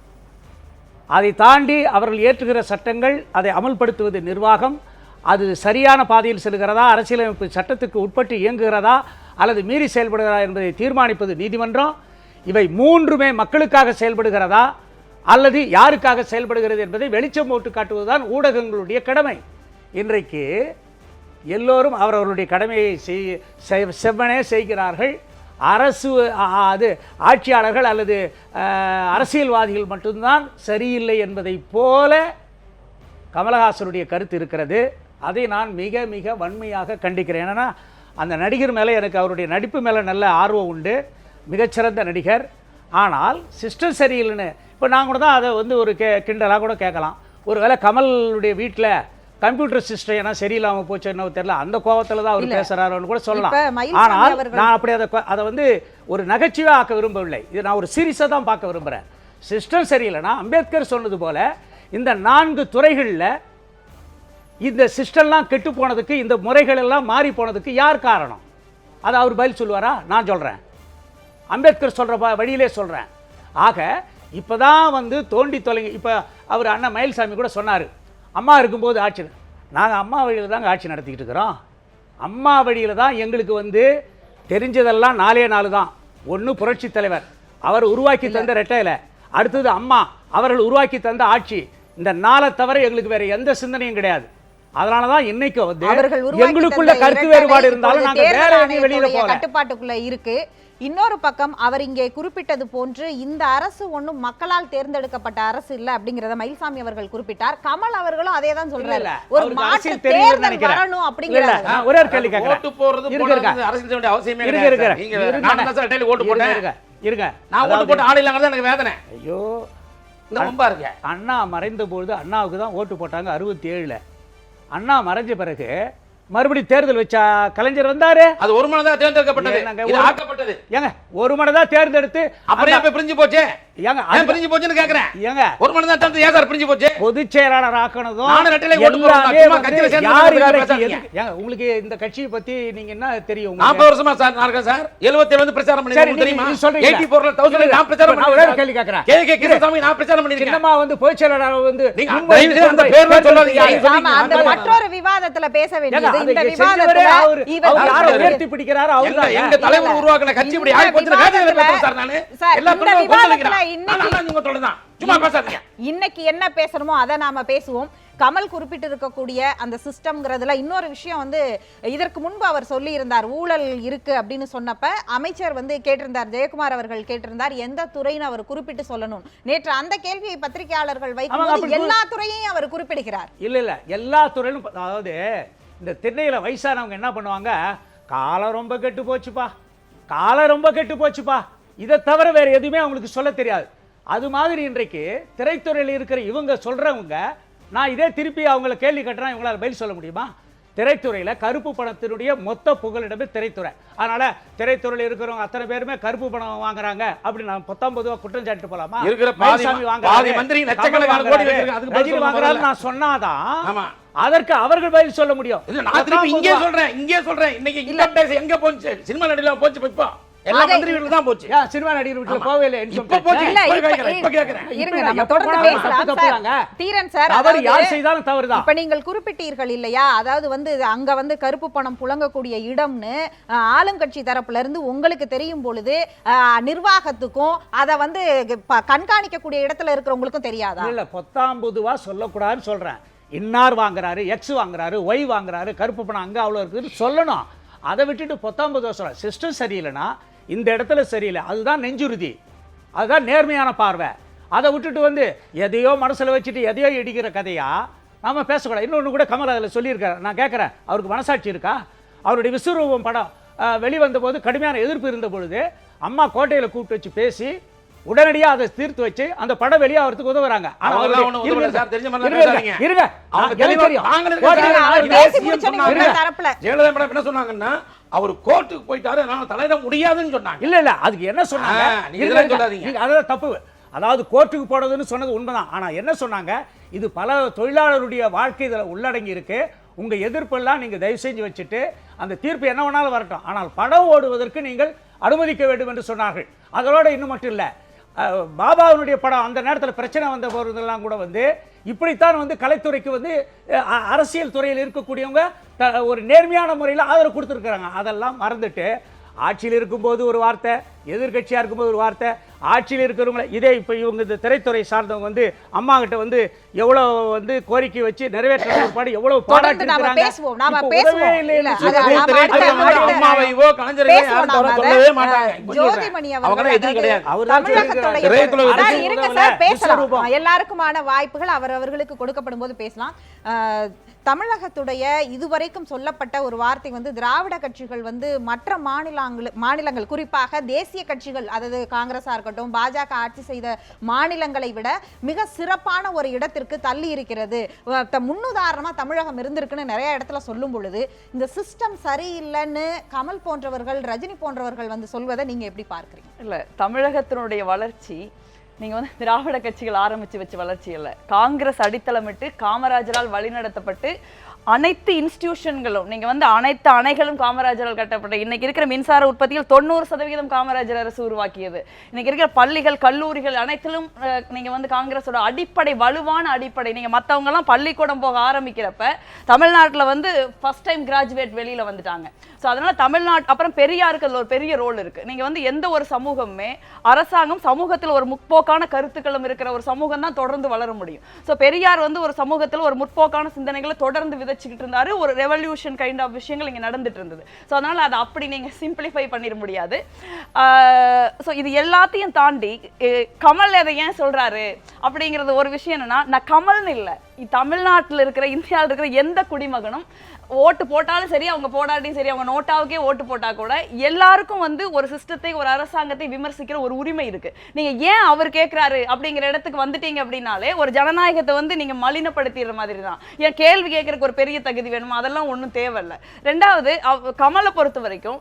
அதை தாண்டி அவர்கள் ஏற்றுகிற சட்டங்கள், அதை அமல்படுத்துவது நிர்வாகம், அது சரியான பாதையில் செல்கிறதா, அரசியலமைப்பு சட்டத்துக்கு உட்பட்டு இயங்குகிறதா அல்லது மீறி செயல்படுகிறதா என்பதை தீர்மானிப்பது நீதிமன்றம். இவை 3மே மக்களுக்காக செயல்படுகிறதா அல்லது யாருக்காக செயல்படுகிறது என்பதை வெளிச்சம் போட்டு காட்டுவதுதான் ஊடகங்களுடைய கடமை. இன்றைக்கு எல்லோரும் அவரவருடைய கடமையை செவ்வனே செய்கிறார்கள். அரசு அது ஆட்சியாளர்கள் அல்லது அரசியல்வாதிகள் மட்டும்தான் சரியில்லை என்பதை போல கமலஹாசனுடைய கருத்து இருக்கிறது. அதை நான் மிக மிக வன்மையாக கண்டிக்கிறேன். ஏன்னா அந்த நடிகர் மேலே எனக்கு அவருடைய நடிப்பு மேலே நல்ல ஆர்வம் உண்டு, மிகச்சிறந்த நடிகர். ஆனால் சிஸ்டம் சரியில்லைன்னு இப்போ நான் கூட தான் அதை வந்து ஒரு கிண்டலாக கூட கேட்கலாம். ஒருவேளை கமலுடைய வீட்டில் கம்ப்யூட்டர் சிஸ்டம் ஏன்னா சரியில்லாமல் போச்சு என்ன தெரியல, அந்த கோபத்தில் தான் அவர் பேசுகிறாருன்னு கூட சொல்லலாம். ஆனால் நான் அப்படி அதை வந்து ஒரு நகைச்சுவை ஆக்க விரும்பவில்லை. இது நான் ஒரு சீரியஸாக தான் பார்க்க விரும்புகிறேன். சிஸ்டம் சரியில்லைன்னா அம்பேத்கர் சொன்னது போல் இந்த 4 துறைகளில் இந்த சிஸ்டம்லாம் கெட்டு போனதுக்கு, இந்த முறைகள் எல்லாம் மாறி போனதுக்கு யார் காரணம்? அதை அவர் பதில் சொல்லுவாரா? நான் சொல்கிறேன், அம்பேத்கர் சொல்கிற வழியிலே சொல்கிறேன். ஆக இப்போ தான் வந்து தோண்டி தொலைங்க. இப்போ அவர் அண்ணன் மயில்சாமி கூட சொன்னார், அம்மா இருக்கும்போது ஆட்சி, நாங்கள் அம்மா வழியில் தாங்க ஆட்சி நடத்திக்கிட்டு இருக்கிறோம். அம்மா வழியில் தான் எங்களுக்கு வந்து தெரிஞ்சதெல்லாம் 4 தான். ஒன்று புரட்சி தலைவர் அவர் உருவாக்கி தந்த ரெட்டையில, அடுத்தது அம்மா அவர்கள் உருவாக்கி தந்த ஆட்சி. இந்த 4 தவிர எங்களுக்கு வேறு எந்த சிந்தனையும் கிடையாது. அதனாலதான் இன்னைக்கு வந்து அவர்கள் உருவாக்கி எங்களுக்குள்ள தந்த கருத்து இரட்டை வேறுபாடு இருந்தாலும் இப்போது நாங்க வேற தேர்தல் எங்கேயும் வெளியில ஆணையத்துடைய போகல. கட்டுப்பாட்டுக்குள்ள இருக்கு. இன்னொரு பக்கம் அவர் இங்கே குறிப்பிட்டது போன்று இந்த அரசு ஒண்ணும் மக்களால் தேர்ந்தெடுக்கப்பட்ட அரசு இல்ல அப்படிங்கறத மயில்சாமி அவர்கள் குறிப்பிட்டார். கமல் அவர்களும் அதே தான் சொல்றாரு. இல்ல, ஒரு அவருக்கு மாற்று அரசியல் தெரியலன்னு தேர்தல் நினைக்கிறேன். வரணும் இல்ல, அப்படிங்கறாரு. நான் ஒரே ஒரு கேள்வி கேட்கிறேன். ஓட்டு போறது இருங்க, இருங்க. அரசியல் வேண்டிய அவசியமே இருங்க, கிடையாது இருங்க. சார். நீங்க நான் தான் சார் டெய்லி ஓட்டு போட்டேன். இருங்க. நான் ஓட்டு போட்டு ஆள் இல்லங்கிறது எனக்கு வேதனை. ஐயோ, இந்த ரொம்ப இருக்கு. அண்ணா மறைந்த பொழுது அண்ணாவுக்கு தான் ஓட்டு போட்டாங்க 67ல. அண்ணா மறைஞ்ச பிறகு மறுபடியும் தேர்தல் வச்சா கலைஞர் வந்தாரு. அது ஒரு மனதா தேர்ந்தெடுக்கப்பட்டது. என்னங்க, இது ஒரு- ஆக்கப்பட்டது. ஏங்க ஒரு மனதா தேர்ந்தெடுத்து அப்புறம் ஏன் பிரிஞ்சு போச்சு? ஏங்க ஏன் பிரிஞ்சு போச்சுன்னு கேக்குறேன். ஏங்க ஒரு மனதா தேர்ந்து ஏன் சார் பிரிஞ்சு போச்சு? பொதுச் செயலாளர் ஆக்கனதும் நானும் ரெட்டையில ஓட்டு போடுறேன். எல்லாமே சும்மா வந்து கட்சியில சேர்ந்து யார் பேசாதீங்க. இன்றைக்கு ஏங்க உங்களுக்கு இந்த கட்சியை பத்தி நீங்க என்ன தெரியும் உங்களுக்கு? 40 வருஷமா சார் நான் இருக்கேன் சார். 77 வந்து பிரச்சாரம் சரி, பண்ணிருக்கேன் நீங்க தெரியுமா? இது சொல்றீங்க. 84ல 1000 நான் பிரச்சாரம் நான் ஒரே ஒரு பண்ணிருக்கேன். கேள்வி கேட்கிறேன். கே கிருஷ்ணசாமி நான் பிரச்சாரம் பண்ணிருக்கேன். சின்னம்மா வந்து பொதுச் செயலாளர் வந்து நீங்க முன்மொழிந்து தயவு செய்து அந்த பேர்ல சொல்லாதீங்க. தேர்ந்தெடுத்தீங்க. ஆமா, அந்த மற்றொரு விவாதத்துல பேச ஏங்க, வேண்டியது. அதை இந்த செஞ்சவரே விவாதத்துல அவரு. அவர் யாரை உயர்த்தி பிடிக்கிறாரோ அவர்தான். எங்க தலைவர் உருவாக்குன கட்சி இப்படி ஆகி போச்சுன்னு வேதனையில பேசுறேன் சார் நானு. சார், எல்லா இந்த பெண்களும் விவாதத்துல கொந்தளிக்கிறான். இன்னைக்கு- நான் நீங்க சொல்லலாம். சும்மா பேசாதீங்க. இன்னைக்கு என்ன பேசணுமோ அதை நாம பேசுவோம். கமல் குறிப்பிட்டு இருக்கக்கூடிய அந்த சிஸ்டம்ங்கிறதுல இன்னொரு விஷயம் வந்து இதற்கு முன்பு அவர் சொல்லி இருந்தார், ஊழல் இருக்கு அப்படின்னு சொன்னப்ப அமைச்சர் வந்து கேட்டிருந்தார், ஜெயக்குமார் அவர்கள் கேட்டிருந்தார் எந்த துறைன்னு அவர் குறிப்பிட்டு சொல்லணும். நேற்று அந்த கேள்வியை பத்திரிகையாளர்கள் வைக்கும்போது அப்படி எல்லா துறையையும் அவர் குறிப்பிடுகிறார். இல்ல எல்லா துறையிலும் அதாவது இந்த திண்ணையில வயசானவங்க என்ன பண்ணுவாங்க, காலம் ரொம்ப கெட்டு போச்சுப்பா, காலம் ரொம்ப கெட்டு போச்சுப்பா, இதை தவிர வேற எதுவுமே அவங்களுக்கு சொல்ல தெரியாது. அது மாதிரி இன்றைக்கு திரைத்துறையில் இருக்கிற இவங்க சொல்றவங்க, நான் இதே திருப்பி அவங்கள கேள்வி கட்டுறேன், இவங்களால பதில் சொல்ல முடியுமா? திரைத்துறையில் கருப்பு பணத்தினுடைய மொத்த புகலிடமே திரைத்துறை. அதனால திரைத்துறையில் இருக்கிறவங்க அத்தனை பேருமே கருப்பு பணம் வாங்குறாங்க அப்படி நான் 19 குற்றம் சாட்டிட்டு போலாமா? இருக்கிற மயில்சாமி பாதி மந்திரி லட்சக்கணக்கான கோடி வச்சிருக்காங்க. அதுக்கு பதில் ரஜினி சொல்ல வாங்குறாரு முதல்ல. நான் சொன்னாதான் ஆமா. அதற்கு அவர்கள் பதில் சொல்ல முடியும். இல்ல நான் திருப்பி இங்கே சொல்றேன். இன்னைக்கு இன்கம் டாக்ஸ் எங்க போச்சு? சினிமா நடிகல போச்சு இப்போ. எல்லா மந்திரி வீட்டுக்கு தான் போச்சு. ஏன் சினிமா நடிகர் வீட்டுல போவே இல்லை? இப்ப போச்சு. இல்ல, இப்ப கேக்குறேன். இருங்க, இப்ப நம்ம எப்ப தொடர்ந்து போனாலும் பேசலாம். தப்பு தப்புதாங்க. சார், தீரன் சார், தவறு யார் அதாவது செய்தாலும் தவறுதான். இப்ப நீங்கள் குறிப்பிட்டீர்கள் இல்லையா, அதாவது வந்து அங்க வந்து கருப்பு பணம் புழங்கக்கூடிய இடம்னு ஆளுங்கட்சி தரப்புல இருந்து உங்களுக்கு தெரியும் பொழுது நிர்வாகத்துக்கும் அதை வந்து கண்காணிக்கக்கூடிய இடத்துல இருக்கிறவங்களுக்கும் தெரியாதா? இல்ல 19 சொல்லக்கூடாதுன்னு சொல்றேன். இன்னார் வாங்குறாரு, எக்ஸ் வாங்குறாரு, ஒய் வாங்குறாரு, கருப்பு பணம் அங்க அவ்வளவு இருக்குன்னு சொல்லணும். அதை விட்டுட்டு 19 சொல்ற சிஸ்டம் சரியில்லைன்னா இந்த இடத்துல சரியில்லை, அதுதான் நெஞ்சுறுதி, அதுதான் நேர்மையான பார்வை. அதை விட்டுட்டு வந்து எதையோ மனசுல வச்சுட்டு எதையோ இடிக்கிற கதையா நாம பேசக்கூடாது. இன்னொன்று கூட கமல் அதில் சொல்லியிருக்காரு, நான் கேட்குறேன், அவருக்கு மனசாட்சி இருக்கா? அவருடைய விஸ்வரூபம் படம் வெளிவந்த போது கடுமையான எதிர்ப்பு இருந்த பொழுது அம்மா கோட்டையில் கூப்பிட்டு வச்சு பேசி உடனடியாக அதை தீர்த்து வச்சு அந்த படம் வெளியே அவருக்கு உதவுறாங்க. என்ன சொன்னாங்கன்னா அவர் கோர்ட்டுக்கு போயிட்டாரு, நான் தலையிட முடியாதுன்னு சொன்னாங்க. இல்ல இல்ல அதுக்கு என்ன சொன்னாங்க? அதான் தப்பு. அதாவது கோர்ட்டுக்கு போனதுன்னு சொன்னது உண்மைதான். ஆனா என்ன சொன்னாங்க, இது பல தொழிலாளருடைய வாழ்க்கை இதில் உள்ளடங்கி இருக்கு, உங்க எதிர்ப்பெல்லாம் நீங்க தயவு செஞ்சு வச்சுட்டு அந்த தீர்ப்பு என்ன வேணாலும் வரட்டும், ஆனால் படம் ஓடுவதற்கு நீங்கள் அனுமதிக்க வேண்டும் என்று சொன்னார்கள். அதோட இன்னும் மட்டும் இல்லை, பாபாவினுடைய படம் அந்த நேரத்தில் பிரச்சனை வந்த போறதெல்லாம் கூட வந்து இப்படித்தான் வந்து கலைத்துறைக்கு வந்து அரசியல் துறையில் இருக்கக்கூடியவங்க ஒரு நேர்மையான முறையில் ஆதரவு கொடுத்துருக்குறாங்க. அதெல்லாம் மறந்துட்டு ஆட்சியில் இருக்கும்போது ஒரு வார்த்தை, எதிர்கட்சியாக இருக்கும்போது ஒரு வார்த்தை, ஆட்சியில் இருக்கிறவங்க இதே இப்போ இவங்க இந்த திரைத்துறை சார்ந்தவங்க வந்து அம்மா கிட்ட வந்து எவ்வளோ வந்து கோரிக்கை வச்சு நிறைவேற்ற பாடு எவ்வளவு பாராட்டி எல்லாருக்குமான வாய்ப்புகள் அவரவர்களுக்கு கொடுக்கப்படும் போது பேசலாம். தமிழகத்துடைய இதுவரைக்கும் சொல்லப்பட்ட ஒரு வார்த்தை வந்து திராவிட கட்சிகள் வந்து மற்ற மாநிலங்கள் குறிப்பாக தேசிய கட்சிகள், அதாவது காங்கிரஸா இருக்கட்டும் பாஜக ஆட்சி செய்த மாநிலங்களை விட மிக சிறப்பான ஒரு இடத்திற்கு தள்ளி இருக்கிறது. முன்னுதாரணமா தமிழகம் இருந்திருக்குன்னு நிறைய இடத்துல சொல்லும் பொழுது இந்த சிஸ்டம் சரியில்லைன்னு கமல் போன்றவர்கள், ரஜினி போன்றவர்கள் வந்து சொல்வதை நீங்க எப்படி பார்க்கிறீங்க? இல்ல, தமிழகத்தினுடைய வளர்ச்சி நீங்க வந்து திராவிட கட்சிகள் ஆரம்பிச்சு வச்ச வளர்ச்சி இல்லை, காங்கிரஸ் அடித்தளமிட்டு காமராஜரால் வழிநடத்தப்பட்டு அனைத்து இன்ஸ்டிடியூஷன்களும் நீங்க வந்து அனைத்து அணைகளும் காமராஜரால் கட்டப்பட்ட, இன்னைக்கு இருக்கிற மின்சார உற்பத்தியில் 90% காமராஜர் அரசு உருவாக்கியது. இன்னைக்கு இருக்கிற பள்ளிகள் கல்லூரிகள் அனைத்திலும் நீங்க வந்து காங்கிரஸோட அடிப்படை, வலுவான அடிப்படை. நீங்க மற்றவங்க எல்லாம் பள்ளிக்கூடம் போக ஆரம்பிக்கிறப்ப தமிழ்நாட்டில் வந்து ஃபர்ஸ்ட் டைம் கிராஜுவேட் வெளியில வந்துட்டாங்க. ஸோ அதனால தமிழ்நாட்டு அப்புறம் பெரியாருக்கு அதில் ஒரு பெரிய ரோல் இருக்கு. நீங்க வந்து எந்த ஒரு சமூகமே அரசாங்கம் சமூகத்தில் ஒரு முற்போக்கான கருத்துக்களும் இருக்கிற ஒரு சமூகம் தான் தொடர்ந்து வளர முடியும். ஸோ பெரியார் வந்து ஒரு சமூகத்தில் ஒரு முற்போக்கான சிந்தனைகளை தொடர்ந்து விதைச்சு வச்சுக்கிட்டு இருந்தாரு. ஒரு ரெவல்யூஷன் கைண்ட் ஆஃப் விஷயங்கள் இங்க நடந்துட்டு இருந்தது. ஸோ அதனால அதை அப்படி நீங்க சிம்பிளிஃபை பண்ணிட முடியாது. ஸோ இது எல்லாத்தையும் தாண்டி கமல் அதை ஏன் சொல்றாரு அப்படிங்கிறது ஒரு விஷயம் என்னன்னா, நான் கமல்னு இல்லை, தமிழ்நாட்டில் இருக்கிற இந்தியாவில் இருக்கிற எந்த குடிமகனும் ஓட்டு போட்டாலும் சரி, அவங்க போடாட்டியும் சரி, அவங்க நோட்டாவுக்கே ஓட்டு போட்டா கூட எல்லாருக்கும் வந்து ஒரு சிஸ்டத்தை, ஒரு அரசாங்கத்தை விமர்சிக்கிற ஒரு உரிமை இருக்கு. நீங்க ஏன் அவர் கேட்கிறாரு அப்படிங்கிற இடத்துக்கு வந்துட்டீங்க அப்படின்னாலே ஒரு ஜனநாயகத்தை வந்து நீங்க மலினப்படுத்திடுற மாதிரி தான். ஏன் கேள்வி கேட்கறதுக்கு ஒரு பெரிய தகுதி வேணுமா? அதெல்லாம் ஒன்றும் தேவையில்லை. ரெண்டாவது, கமலை பொறுத்த வரைக்கும்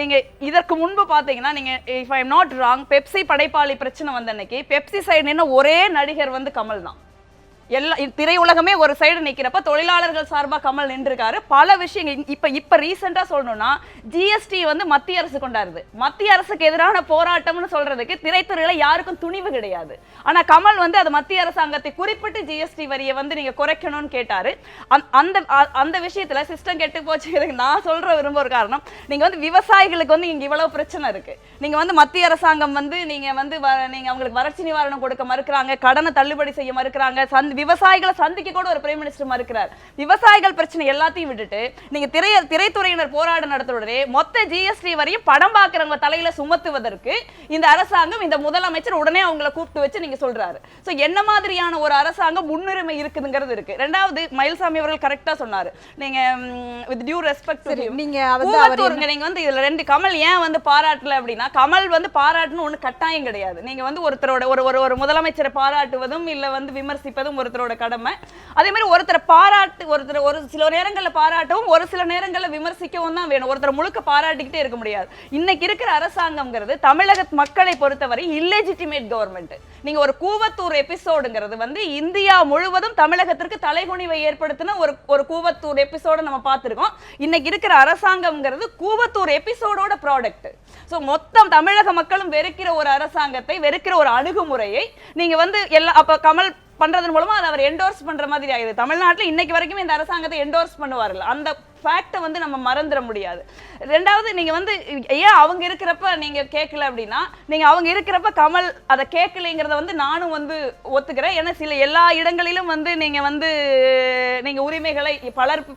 நீங்க இதற்கு முன்பு பாத்தீங்கன்னா, நீங்க if I am not wrong, Pepsi படைப்பாளி பிரச்சனை வந்த அன்னைக்கு பெப்சி சைடு நின்ன ஒரே நடிகர் வந்து கமல் தான். எல்லா திரையுலகமே ஒரு சைடு நிக்கிறப்ப தொழிலாளர்கள் சார்பா கமல் நின்றுருக்காரு. பல விஷயங்கள் இப்ப ரீசெண்டா சொல்லணும்னா, ஜிஎஸ்டி வந்து மத்திய அரசு கொண்டாடுது. மத்திய அரசுக்கு எதிரான போராட்டம்னு சொல்றதுக்கு திரைத்துறையில யாருக்கும் துணிவு கிடையாது. ஆனா கமல் வந்து அது மத்திய அரசாங்கத்தை குறிப்பிட்டு ஜிஎஸ்டி வரியை வந்து நீங்க குறைக்கணும்னு கேட்டாரு. அந்த விஷயத்துல சிஸ்டம் கெட்டு போச்சு. நான் சொல்ற விரும்ப ஒரு காரணம், நீங்க வந்து விவசாயிகளுக்கு வந்து இங்க இவ்வளவு பிரச்சனை இருக்கு. நீங்க வந்து மத்திய அரசாங்கம் வந்து நீங்க வந்து நீங்க அவங்களுக்கு வறட்சி நிவாரணம் கொடுக்க மறுக்கிறாங்க, கடனை தள்ளுபடி செய்ய மறுக்கிறாங்க, விவசாயிகளை சந்திக்க கூட ஒரு பிரைம் மினிஸ்டர் மறுக்கிறார். விவசாயிகள் பிரச்சனை எல்லாத்தையும் விட்டுட்டு நீங்க திரைத்துறையினர் போராட்டம் நடத்துறதே மொத்த ஜிஎஸ்டி வரையும் படம் பார்க்கறவங்க தலையில சுமத்துவதற்கு இந்த அரசாங்கம், இந்த முதலமைச்சர் உடனே அவங்களை கூப்பிட்டு வச்சு நீங்க சொல்றாரு. சோ என்ன மாதிரியான ஒரு அரசாங்கம் முன்னுரிமை இருக்குதுங்கிறது இருக்கு. ரெண்டாவது, மயில்சாமி அவர்கள் கரெக்டா சொன்னாரு. நீங்க வித் டியூ ரெஸ்பெக்ட் நீங்க வந்து இதுல ரெண்டு கமல் ஏன் வந்து பாராட்டல அப்படின்னா, கமல் வந்து பாராட்டணும் ஒண்ணு கட்டாயம் கிடையாது. நீங்க வந்து ஒருத்தரோட ஒரு முதலமைச்சரை பாராட்டுவதும் இல்ல வந்து விமர்சிப்பதும் ஒருத்தரோட கடமை. அதே மாதிரி ஒருத்தரை ஒரு சில நேரங்கள்ல பாராட்டவும் ஒரு சில நேரங்கள்ல விமர்சிக்கவும் தான் வேணும். ஒருத்தர் முழுக்க பாராட்டிக்கிட்டே இருக்க முடியாது. இன்னைக்கு இருக்கிற அரசாங்கம்ங்கிறது தமிழக மக்களை பொறுத்தவரை இல்லெஜிட்டிமேட் கவர்மெண்ட். நீங்க ஒரு கூவத்தூர் எபிசோடுங்கிறது வந்து இந்தியா முழுவதும் தமிழகத்திற்கு தலைகுனிவை ஏற்படுத்தின ஒரு கூவத்தூர் எபிசோட நம்ம பார்த்திருக்கோம். இன்னைக்கு இருக்கிற அரசாங்கம்ங்கிறது கூவத்தூர் எபிசோடோட ப்ராடக்ட். சோ மொத்தம் தமிழக மக்களும் வெறுக்கிற ஒரு அரசாங்கத்தை, வெறுக்கிற ஒரு அணுகுமுறையை நீங்க வந்து அப்ப கமல் பண்றதன் மூலமா அதை அவர் என்டோர்ஸ் பண்ற மாதிரி ஆகுது. தமிழ்நாட்டில் இன்னைக்கு வரைக்கும் இந்த அரசாங்கத்தை என்டோர்ஸ் பண்ணுவார்கள். அந்த ஃபேக்டை வந்து நம்ம மறந்துட முடியாது. ரெண்டாவது, நீங்க வந்து ஏன் அவங்க இருக்கிறப்ப நீங்க கேட்கல அப்படின்னா, நீங்க அவங்க இருக்கிறப்ப கமல் அதை கேட்கலைங்கிறத வந்து நானும் வந்து ஒத்துக்கிறேன். ஏன்னா சில எல்லா இடங்களிலும் வந்து நீங்க உரிமைகளை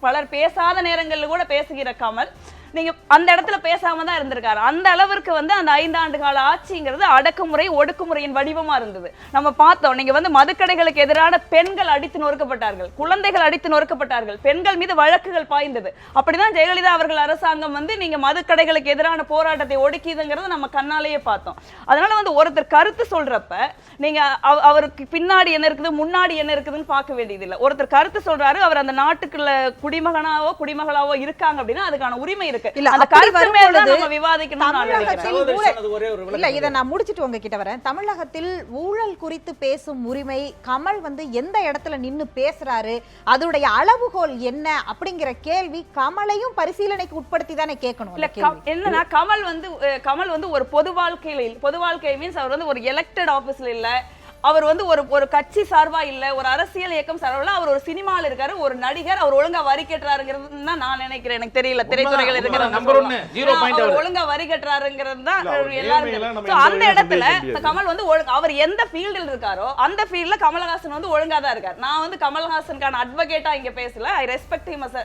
பலர் பேசாத நேரங்களில் கூட பேசுகிற கமல் நீங்க அந்த இடத்துல பேசாம தான் இருந்திருக்காரு. அந்த அளவிற்கு வந்து அந்த 5 ஆண்டு கால ஆட்சிங்கிறது அடக்குமுறை, ஒடுக்குமுறையின் வடிவமா இருந்தது. நம்ம பார்த்தோம், நீங்க வந்து மதுக்கடைகளுக்கு எதிரான பெண்கள் அடித்து நொறுக்கப்பட்டார்கள், குழந்தைகள் அடித்து நொறுக்கப்பட்டார்கள், பெண்கள் மீது வழக்குகள் பாய்ந்தது. அப்படிதான் ஜெயலலிதா அவர்கள் அரசாங்கம் வந்து நீங்க மதுக்கடைகளுக்கு எதிரான போராட்டத்தை ஒடுக்கியதுங்கிறது நம்ம கண்ணாலேயே பார்த்தோம். அதனால வந்து ஒருத்தர் கருத்து சொல்றப்ப நீங்க அவருக்கு பின்னாடி என்ன இருக்குது, முன்னாடி என்ன இருக்குதுன்னு பார்க்க வேண்டியதில்லை. ஒருத்தர் கருத்து சொல்றாரு, அவர் அந்த நாட்டுக்குள்ள குடிமகளாவோ இருக்காங்க அப்படின்னா அதுக்கான உரிமை இருக்கு. தமிழகத்தில் ஊழல் குறித்து பேசும் உரிமை கமல் வந்து எந்த இடத்துல நின்னு பேசுறாரு, அதோடைய அளவுகோல் என்ன அப்படிங்கிற கேள்வி கமலையும் பரிசீலனைக்கு உட்படுத்தி தானே கேட்கணும். என்னன்னா கமல் வந்து ஒரு பொது வாழ்க்கை மீன்ஸ் அவர் வந்து ஒரு எலெக்டட் ஆபீஸ்ல இல்ல, அவர் வந்து ஒரு கட்சி சார்பா இல்ல, ஒரு அரசியல் இயக்கம் சார்பா, அவர் ஒரு சினிமால இருக்காரு, ஒரு நடிகர், அவர் ஒழுங்கா வரி கட்டுறாருங்கிறது தான் நான் நினைக்கிறேன். எனக்கு தெரியல, திரைத்துறைகள் இருக்கிற ஒழுங்கா வரி கட்டுறாருங்கிறது தான் எல்லாரும். அந்த இடத்துல கமல் வந்து அவர் எந்த ஃபீல்டில் இருக்காரோ அந்த ஃபீல்ட்ல கமலஹாசன் வந்து ஒழுங்கா தான் இருக்காரு. நான் வந்து கமலஹாசனுக்கான அட்வொகேட்டா இங்க பேசல, I respect him as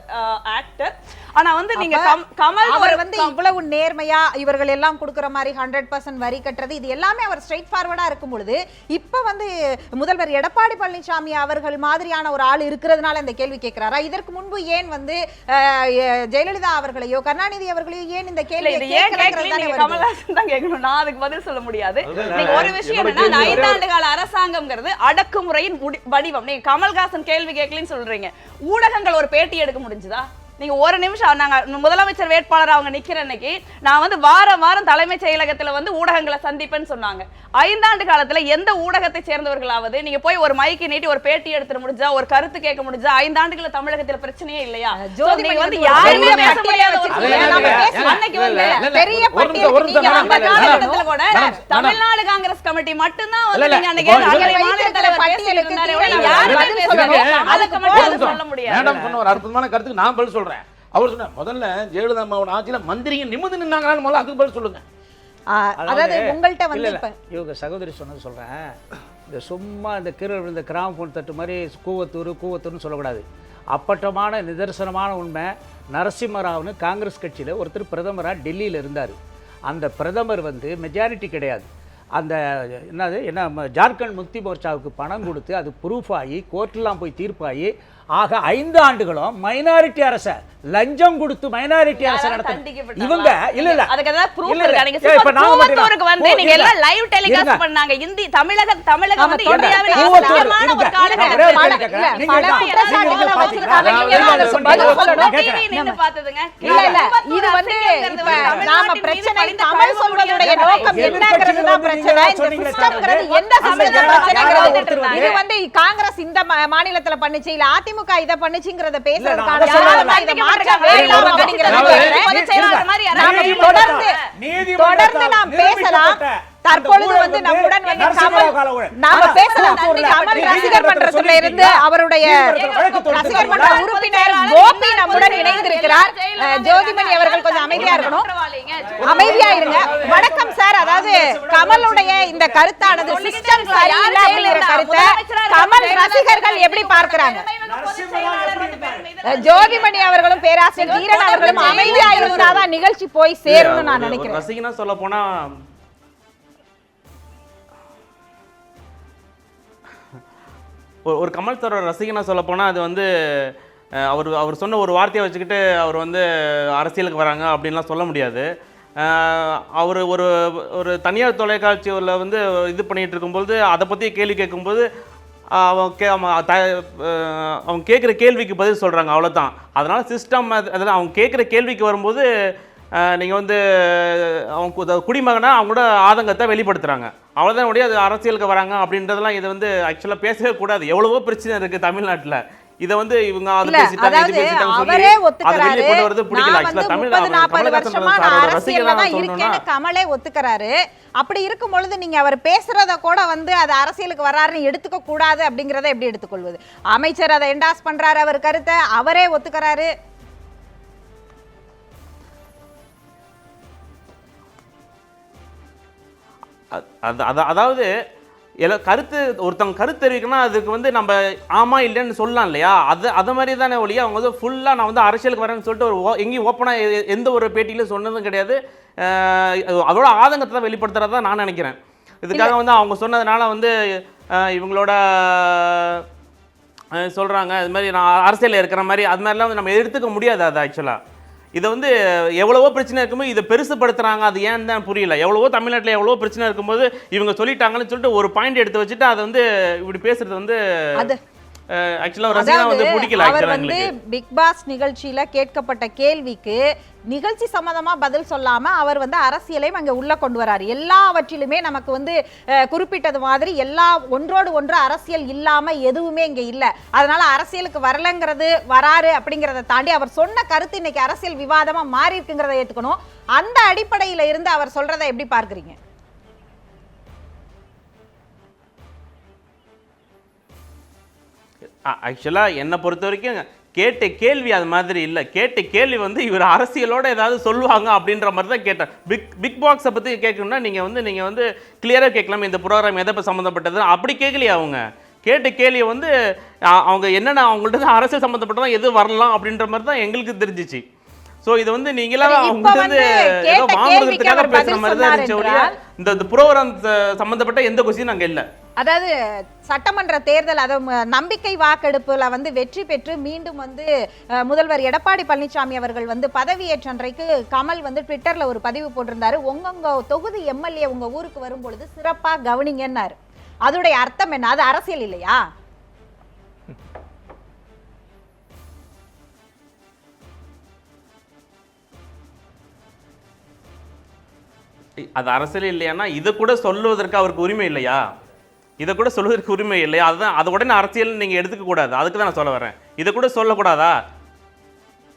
actor. ஆனா வந்து நீங்க கமல் அவர் வந்து இவ்வளவு நேர்மையா இவர்கள் எல்லாம் கொடுக்கிற மாதிரி 100% வரி கட்டுறது, இது எல்லாமே அவர் ஸ்ட்ரெயிட் ஃபார்வர்டா இருக்கும் பொழுது, இப்ப வந்து முதல்வர் எடப்பாடி பழனிசாமி அவர்கள் மாதிரியான ஒரு ஆள் இருக்கிறதுனால இந்த கேள்வி கேட்கிறாரா? இதற்கு முன்பு ஏன் வந்து ஜெயலலிதா அவர்களையோ கருணாநிதி அவர்களையோ ஏன் இந்த கேள்வி கமல்ஹாசன் தான் கேட்கணும்? நான் அதுக்கு பதில் சொல்ல முடியாது. நீங்க ஒரு விஷயம் என்னன்னா, 5 ஆண்டு கால அரசாங்கம்ங்கிறது அடக்குமுறையின் வடிவம். நீங்க கமல்ஹாசன் கேள்வி கேட்கலன்னு சொல்றீங்க, ஊடகங்கள் ஒரு பேட்டி எடுக்க முடிஞ்சுதா? நீங்க ஒரு நிமிஷம், நாங்க முதலமைச்சர் வேட்பாளர் அவங்க நிக்கிற அன்னைக்கு நான் வந்து வாரம் தலைமைச் செயலகத்துல வந்து ஊடகங்களை சந்திப்பேன்னு சொன்னாங்க. 5 ஆண்டு காலத்துல எந்த ஊடகத்தை சேர்ந்தவர்களாவது நீங்க போய் ஒரு மைக்கை நீட்டி ஒரு பேட்டி எடுத்துட முடிஞ்சா, ஒரு கருத்து கேட்க முடிஞ்சா? 5 ஆண்டுகள தமிழகத்துல பிரச்சனையே இல்லையா? நீங்க வந்து யாருமே பேச முடியாத அன்னைக்கு வந்து பெரிய பட்டியல் கூட தமிழ்நாடு காங்கிரஸ் கமிட்டி மட்டும்தான் வந்து நீங்க அன்னைக்கு மாநில தலைவர் பட்டியலுக்கு சொல்ல முடியாது. மேடம் சொன்ன ஒரு அற்புதமான கருத்துக்கு நான் பதில் சொல்றேன். அவர் சொன்ன முதல்ல ஜெயலலிதா அம்மாவோட ஆட்சியில மந்திரிங்க நிமிர்ந்து நின்னாங்கன்னு முதல்ல அதுக்கு பதில் சொல்லுங்க. அதாவது உங்கள்கிட்ட வந்து இவங்க சகோதரி சொன்னது சொல்றேன். இந்த சும்மா இந்த கீழே விழுந்த கிராம போன் தட்டு மாதிரி கூவத்தூர்னு சொல்லக்கூடாது. அப்பட்டமான நிதர்சனமான உண்மை. நரசிம்மராவ்னு காங்கிரஸ் கட்சியில் ஒருத்தர் பிரதமராக டெல்லியில் இருந்தார். அந்த பிரதமர் வந்து மெஜாரிட்டி கிடையாது. அந்த ஜார்க்கண்ட் முக்தி மோர்ச்சாவுக்கு பணம் கொடுத்து அது ப்ரூஃப் ஆகி கோர்ட்லாம் போய் தீர்ப்பாகி ஆக 5 ஆண்டுகளும் மைனாரிட்டி அரசை லஞ்சம் கொடுத்து மைனாரிட்டி அரசை நடத்த இவங்க இல்ல இல்ல அதுக்கு ஏதாவது ப்ரூஃப் இருக்கா? நீங்க கூவத்தூருக்கு வந்து நீங்க எல்லாம் லைவ் டெலிகாஸ்ட் பண்ணாங்க. இந்தி தமிழகம் வந்து இந்தியாவில் முக்கியமான ஒரு காலகட்டம். நீங்க பார்த்ததுங்க இல்ல இல்ல இது வந்து நாம பிரச்சனை தமிழ் சொல்வதுடைய நோக்கம் என்னங்கிறது தான் பிரச்சனை. இந்த சிஸ்டம்ங்கிறது எந்த சிஸ்டம் பிரச்சனைங்கிறது இது வந்து காங்கிரஸ் இந்த மாநிலத்துல பண்ணுச்சு இல்ல அதிமுக இத பண்ணுச்சுங்கறத பேசுறதுக்கான யாரமா இத மாற்ற வேண்டாம் அப்படிங்கறது தொடர்ந்து நாம் பேசலாம். தற்பொழுது வந்து நம்முடன் வந்து நாம பேசலாம். கமல் ரசிகர் மன்றத்துல இருந்து அவருடைய ரசிகர் மன்ற உறுப்பினர் கோபி நம்முடன் இணைந்திருக்கிறார். ஜோதிமணி அவர்கள் கொஞ்சம் அமைதியா இருக்கணும், அமைதியா இருங்க. வணக்கம் சார். அதாவது கமலுடைய இந்த கருத்தானது சிஸ்டம் சரியில்லை அப்படிங்கிற கருத்தை கமல் ரசிகர்கள் எப்படி பார்க்கிறாங்க? ஜோதிமணி அவர்களும் பேராசிரியர் தீரன் அவர்களும் அமைதியா இருந்தாதான் நிகழ்ச்சி போய் சேரும்னு நான் நினைக்கிறேன். ரசிகனா சொல்ல போனா ஒரு கமல் சார் ரசிகனா சொல்ல போனால் அது வந்து அவர் சொன்ன ஒரு வார்த்தையை வச்சுக்கிட்டு அவர் வந்து அரசியலுக்கு வராங்க அப்படின்லாம் சொல்ல முடியாது. அவர் ஒரு தனியார் தொலைக்காட்சியில் வந்து இது பண்ணிகிட்டு இருக்கும்போது அதை பற்றி கேள்வி கேட்கும்போது அவங்க கேட்குற கேள்விக்கு பதில் சொல்கிறாங்க, அவ்வளோதான். அதனால் சிஸ்டம் அதில் அவங்க கேட்குற கேள்விக்கு வரும்போது நீங்கள் வந்து அவங்க குடிமகனா அவங்களோட ஆதங்கத்தை வெளிப்படுத்துகிறாங்க, அவ்வளோதான். முடியாது அது அரசியலுக்கு வராங்க அப்படின்றதெல்லாம் இது வந்து ஆக்சுவலாக பேசவே கூடாது. எவ்வளவோ பிரச்சனை இருக்குது தமிழ்நாட்டில். இதை வந்து இவங்க அவரே ஒத்துக்கிறாரு. கமலே ஒத்துக்கிறாரு. அப்படி இருக்கும் பொழுது நீங்க அவர் பேசுறத கூட வந்து அது அரசியலுக்கு வர்றாருன்னு எடுத்துக்க கூடாது அப்படிங்கறத எப்படி எடுத்துக்கொள்வது? அமைச்சர் அதை என்டாஸ் பண்றாரு, அவர் கருத்தை அவரே ஒத்துக்கிறாரு. அதாவது கருத்து ஒருத்தவங்க கருத்து தெரிவிக்கணும்னா அதுக்கு வந்து நம்ம ஆமா இல்லைன்னு சொல்லலாம் இல்லையா? அது மாதிரி தானே ஒழிய அவங்க வந்து ஃபுல்லாக நான் வந்து அரசியலுக்கு வரேன்னு சொல்லிட்டு ஒரு எங்கேயும் ஓப்பனாக எந்த ஒரு பேட்டியிலும் சொன்னதும் கிடையாது. அதோட ஆதங்கத்தை தான் வெளிப்படுத்துறதா நான் நினைக்கிறேன். இதுக்காக வந்து அவங்க சொன்னதுனால வந்து இவங்களோட சொல்கிறாங்க இது மாதிரி நான் அரசியலில் இருக்கிற மாதிரி அது மாதிரிலாம் வந்து நம்ம எடுத்துக்க முடியாது. அது ஆக்சுவலாக இதை வந்து எவ்வளவோ பிரச்சனை இருக்கும்போது இதை பெருசுப்படுத்துறாங்க. அது ஏன்னு தான் புரியல. எவ்வளவோ தமிழ்நாட்டில் எவ்வளவோ பிரச்சனை இருக்கும்போது இவங்க சொல்லிட்டாங்கன்னு சொல்லிட்டு ஒரு பாயிண்ட் எடுத்து வச்சுட்டு அதை வந்து இப்படி பேசுறது வந்து அவர் வந்து பிக் பாஸ் நிகழ்ச்சியில கேட்கப்பட்ட கேள்விக்கு நிகழ்ச்சி சம்பந்தமா பதில் சொல்லாம அவர் வந்து அரசியலையும் அங்க உள்ள கொண்டு வராரு. எல்லாவற்றிலுமே நமக்கு வந்து குறிப்பிட்டது மாதிரி எல்லா ஒன்றோடு ஒன்று அரசியல் இல்லாம எதுவுமே இங்க இல்ல. அதனால அரசியலுக்கு வரலங்கிறது வராரு அப்படிங்கறத தாண்டி அவர் சொன்ன கருத்து இன்னைக்கு அரசியல் விவாதமா மாறி இருக்குங்கிறத ஏத்துக்கணும். அந்த அடிப்படையில இருந்து அவர் சொல்றதை எப்படி பார்க்கறீங்க? ஆக்சுவலாக என்னை பொறுத்த வரைக்கும் கேட்ட கேள்வி அது மாதிரி இல்லை. கேட்ட கேள்வி வந்து இவர் அரசியலோட ஏதாவது சொல்லுவாங்க அப்படின்ற மாதிரி தான் கேட்டேன். பிக் பாக்ஸை பற்றி கேட்கணும்னா நீங்கள் வந்து கிளியராக கேட்கலாம். இந்த ப்ரோக்ராம் எதை சம்மந்தப்பட்டது அப்படி கேட்கலையா? அவங்க கேட்ட கேள்வியை வந்து அவங்க என்னென்ன அவங்கள்ட்ட அரசியல் சம்மந்தப்பட்டதான் எது வரலாம் அப்படின்ற மாதிரி தான் எங்களுக்கு தெரிஞ்சிச்சு. ஸோ இது வந்து நீங்களாம் அவங்கள்ட்ட வந்து ஏதோ வாங்குறதுக்காக பேசுகிற மாதிரி தான் இருந்துச்சு ஒழிய இந்த ப்ரோக்ராம் சம்மந்தப்பட்ட எந்த கொஸ்டின் அங்கே இல்லை. அதாவது சட்டமன்ற தேர்தல் அது நம்பிக்கை வாக்கெடுப்புல வந்து வெற்றி பெற்று மீண்டும் வந்து முதல்வர் எடப்பாடி பழனிசாமி அவர்கள் வந்து பதவியேற்ற அன்றைக்கு கமல் வந்து ட்விட்டர்ல ஒரு பதிவு போட்டிருந்தாரு. உங்க தொகுதி எம்எல்ஏ உங்க ஊருக்கு வரும் பொழுது சிறப்பா கவனிங்கன்னாரு. அதோடைய அர்த்தம் என்ன? அது அரசியல் இல்லையா? அது அரசியல் இல்லையானா இதை கூட சொல்லுவதற்கு அவருக்கு உரிமை இல்லையா? இதை கூட சொல்வதற்கு உரிமை இல்லையா? அதுதான் அதை உடனே அரசியல் நீங்கள் எடுத்துக்க கூடாது. அதுக்கு தான் நான் சொல்ல வரேன். இதை கூட சொல்லக்கூடாதா?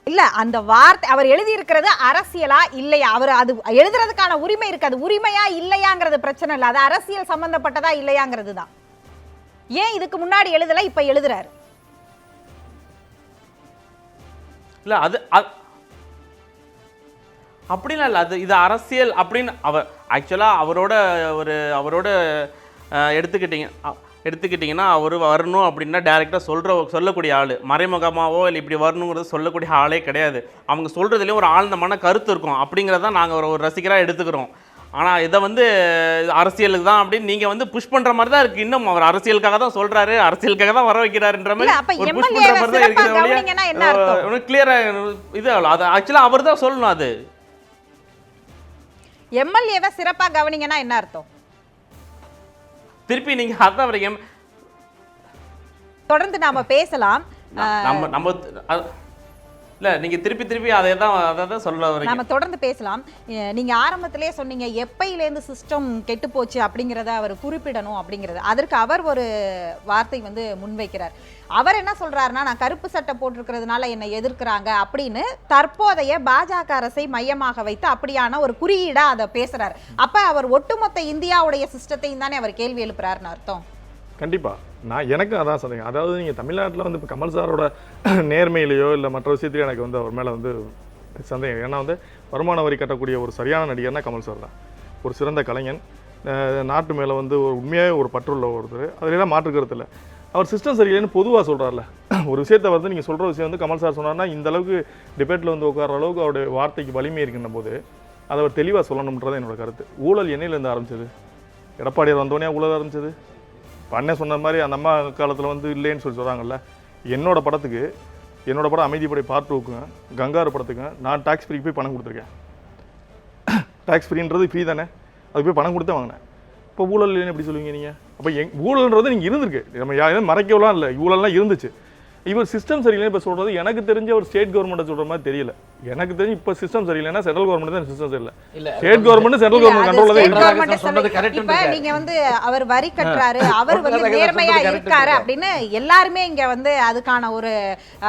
இல்ல அந்த வார்த்தை அவர் எழுதி இருக்கிறது அரசியலா இல்லையா? அவர் அது எழுதுறதுக்கான உரிமை இருக்கு. அது உரிமையா இல்லையாங்கிறது பிரச்சனை இல்லை. அது அரசியல் சம்பந்தப்பட்டதா இல்லையாங்கிறது தான். ஏன் இதுக்கு முன்னாடி எழுதல இப்ப எழுதுறாரு? இல்ல அது அப்படிலாம் இல்லை. அது இது அரசியல் அப்படின்னு அவர் ஆக்சுவலாக அவரோட எடுத்துக்கிட்டீங்க. எடுத்துக்கிட்டிங்கன்னா அவர் வரணும் அப்படின்னா டேரெக்டாக சொல்லக்கூடிய ஆள், மறைமுகமாகவோ இல்லை இப்படி வரணுங்கிறது சொல்லக்கூடிய ஆளே கிடையாது. அவங்க சொல்கிறதுலேயும் ஒரு ஆழ்ந்த மன கருத்து இருக்கும். அப்படிங்கிறத நாங்கள் ஒரு ரசிகராக எடுத்துக்கிறோம். ஆனால் இதை வந்து அரசியலுக்கு தான் அப்படின்னு நீங்கள் வந்து புஷ் பண்ணுற மாதிரி தான் இருக்குது. இன்னும் அவர் அரசியலுக்காக தான் சொல்கிறாரு, அரசியலுக்காக தான் வர வைக்கிறாருன்ற மாதிரி ஒரு புஷ் பண்ணுற மாதிரி தான் இருக்குது. கிளியராக இது அது ஆக்சுவலாக அவர் தான் சொல்லணும். அது எம்எல்ஏவை சிறப்பாக கவனிங்கன்னா என்ன அர்த்தம்? திருப்பி நீங்கள் அதான் அவர் தொடர்ந்து நாம பேசலாம். நம்ம இல்லை நீங்கள் திருப்பி அதை தான் சொல்ல வரீங்க. நம்ம தொடர்ந்து பேசலாம். நீங்க ஆரம்பத்திலே சொன்னீங்க எப்பையிலேருந்து சிஸ்டம் கெட்டு போச்சு அப்படிங்கிறத அவர் குறிப்பிடணும் அப்படிங்கிறது. அதற்கு அவர் ஒரு வார்த்தை வந்து முன்வைக்கிறார். அவர் என்ன சொல்றாருன்னா, நான் கருப்பு சட்டை போட்டிருக்கிறதுனால என்னை எதிர்க்கிறாங்க அப்படின்னு தற்போதைய பாஜக அரசை மையமாக வைத்து அப்படியான ஒரு குறியீடா அதை பேசுறாரு. அப்ப அவர் ஒட்டுமொத்த இந்தியாவுடைய சிஸ்டத்தையும் தானே அவர் கேள்வி எழுப்புறாருன்னு அர்த்தம். கண்டிப்பாக எனக்கும் அதான் சந்தேகம். அதாவது நீங்கள் தமிழ்நாட்டில் வந்து இப்போ கமல் சாரோட நேர்மையிலையோ இல்லை மற்ற விஷயத்திலையோ எனக்கு வந்து அவர் மேலே வந்து சந்தேகம். ஏன்னா வந்து வருமான வரி கட்டக்கூடிய ஒரு சரியான நடிகர்னா கமல் சார் தான். ஒரு சிறந்த கலைஞன், நாட்டு மேலே வந்து ஒரு உண்மையாக ஒரு பற்றுள்ள ஒருத்தர், அதிலெல்லாம் மாற்று கருத்து இல்லை. அவர் சிஸ்டம் சரியில்லைன்னு பொதுவாக சொல்கிறார்ல, ஒரு விஷயத்தை வந்து நீங்கள் சொல்கிற விஷயம் வந்து கமல் சார் சொன்னார்னா இந்த அளவுக்கு டிபேட்டில் வந்து உட்கார அளவுக்கு அவருடைய வார்த்தைக்கு வலிமை இருக்கின்ற போது அதை அவர் தெளிவாக சொல்லணுன்றது என்னோட கருத்து. ஊழல் என்னையிலேருந்து ஆரம்பிச்சது? எடப்பாடியார் வந்தோடனே ஊழல் ஆரம்பிச்சது. இப்போ அண்ணன் சொன்ன மாதிரி அந்த அம்மா காலத்தில் வந்து இல்லைன்னு சொல்கிறாங்கல்ல. என்னோட படம் அமைதிப்படை பார்ட் 2க்குங்க கங்காரு படத்துக்கு நான் டாக்ஸ் ஃப்ரீ போய் பணம் கொடுத்துருக்கேன். டாக்ஸ் ஃப்ரீன்றது ஃப்ரீ தானே, அதுக்கு போய் பணம் கொடுத்து வாங்கினேன். இப்போ ஊழல் இல்லைன்னு எப்படி சொல்லுவீங்க நீங்கள்? அப்போ ஊழல்ன்றது நீங்கள் இருந்திருக்கு, நம்ம யாரும் மறைக்கலாம் இல்லை, ஊழல்லாம் இருந்துச்சு. இவர் சிஸ்டம் சரியில்லைன்னு இப்போ சொல்கிறது எனக்கு தெரிஞ்ச ஒரு ஸ்டேட் கவர்மெண்ட்டை சொல்கிற மாதிரி தெரியல. எனக்கு தெரிஞ்சு இப்போ சிஸ்டம் சரியில்லைன்னா சென்ட்ரல் கவர்மெண்ட் தான் சிஸ்டம் சரியில்லை. ஸ்டேட் கவர்மெண்ட் சென்ட்ரல் கவர்மெண்ட் கண்ட்ரோல்ல தான். நீங்க வந்து அவர் வரி கட்டுறாரு, அவர் வந்து நேர்மையா இருக்காரு அப்படின்னு எல்லாருமே இங்க வந்து அதுக்கான ஒரு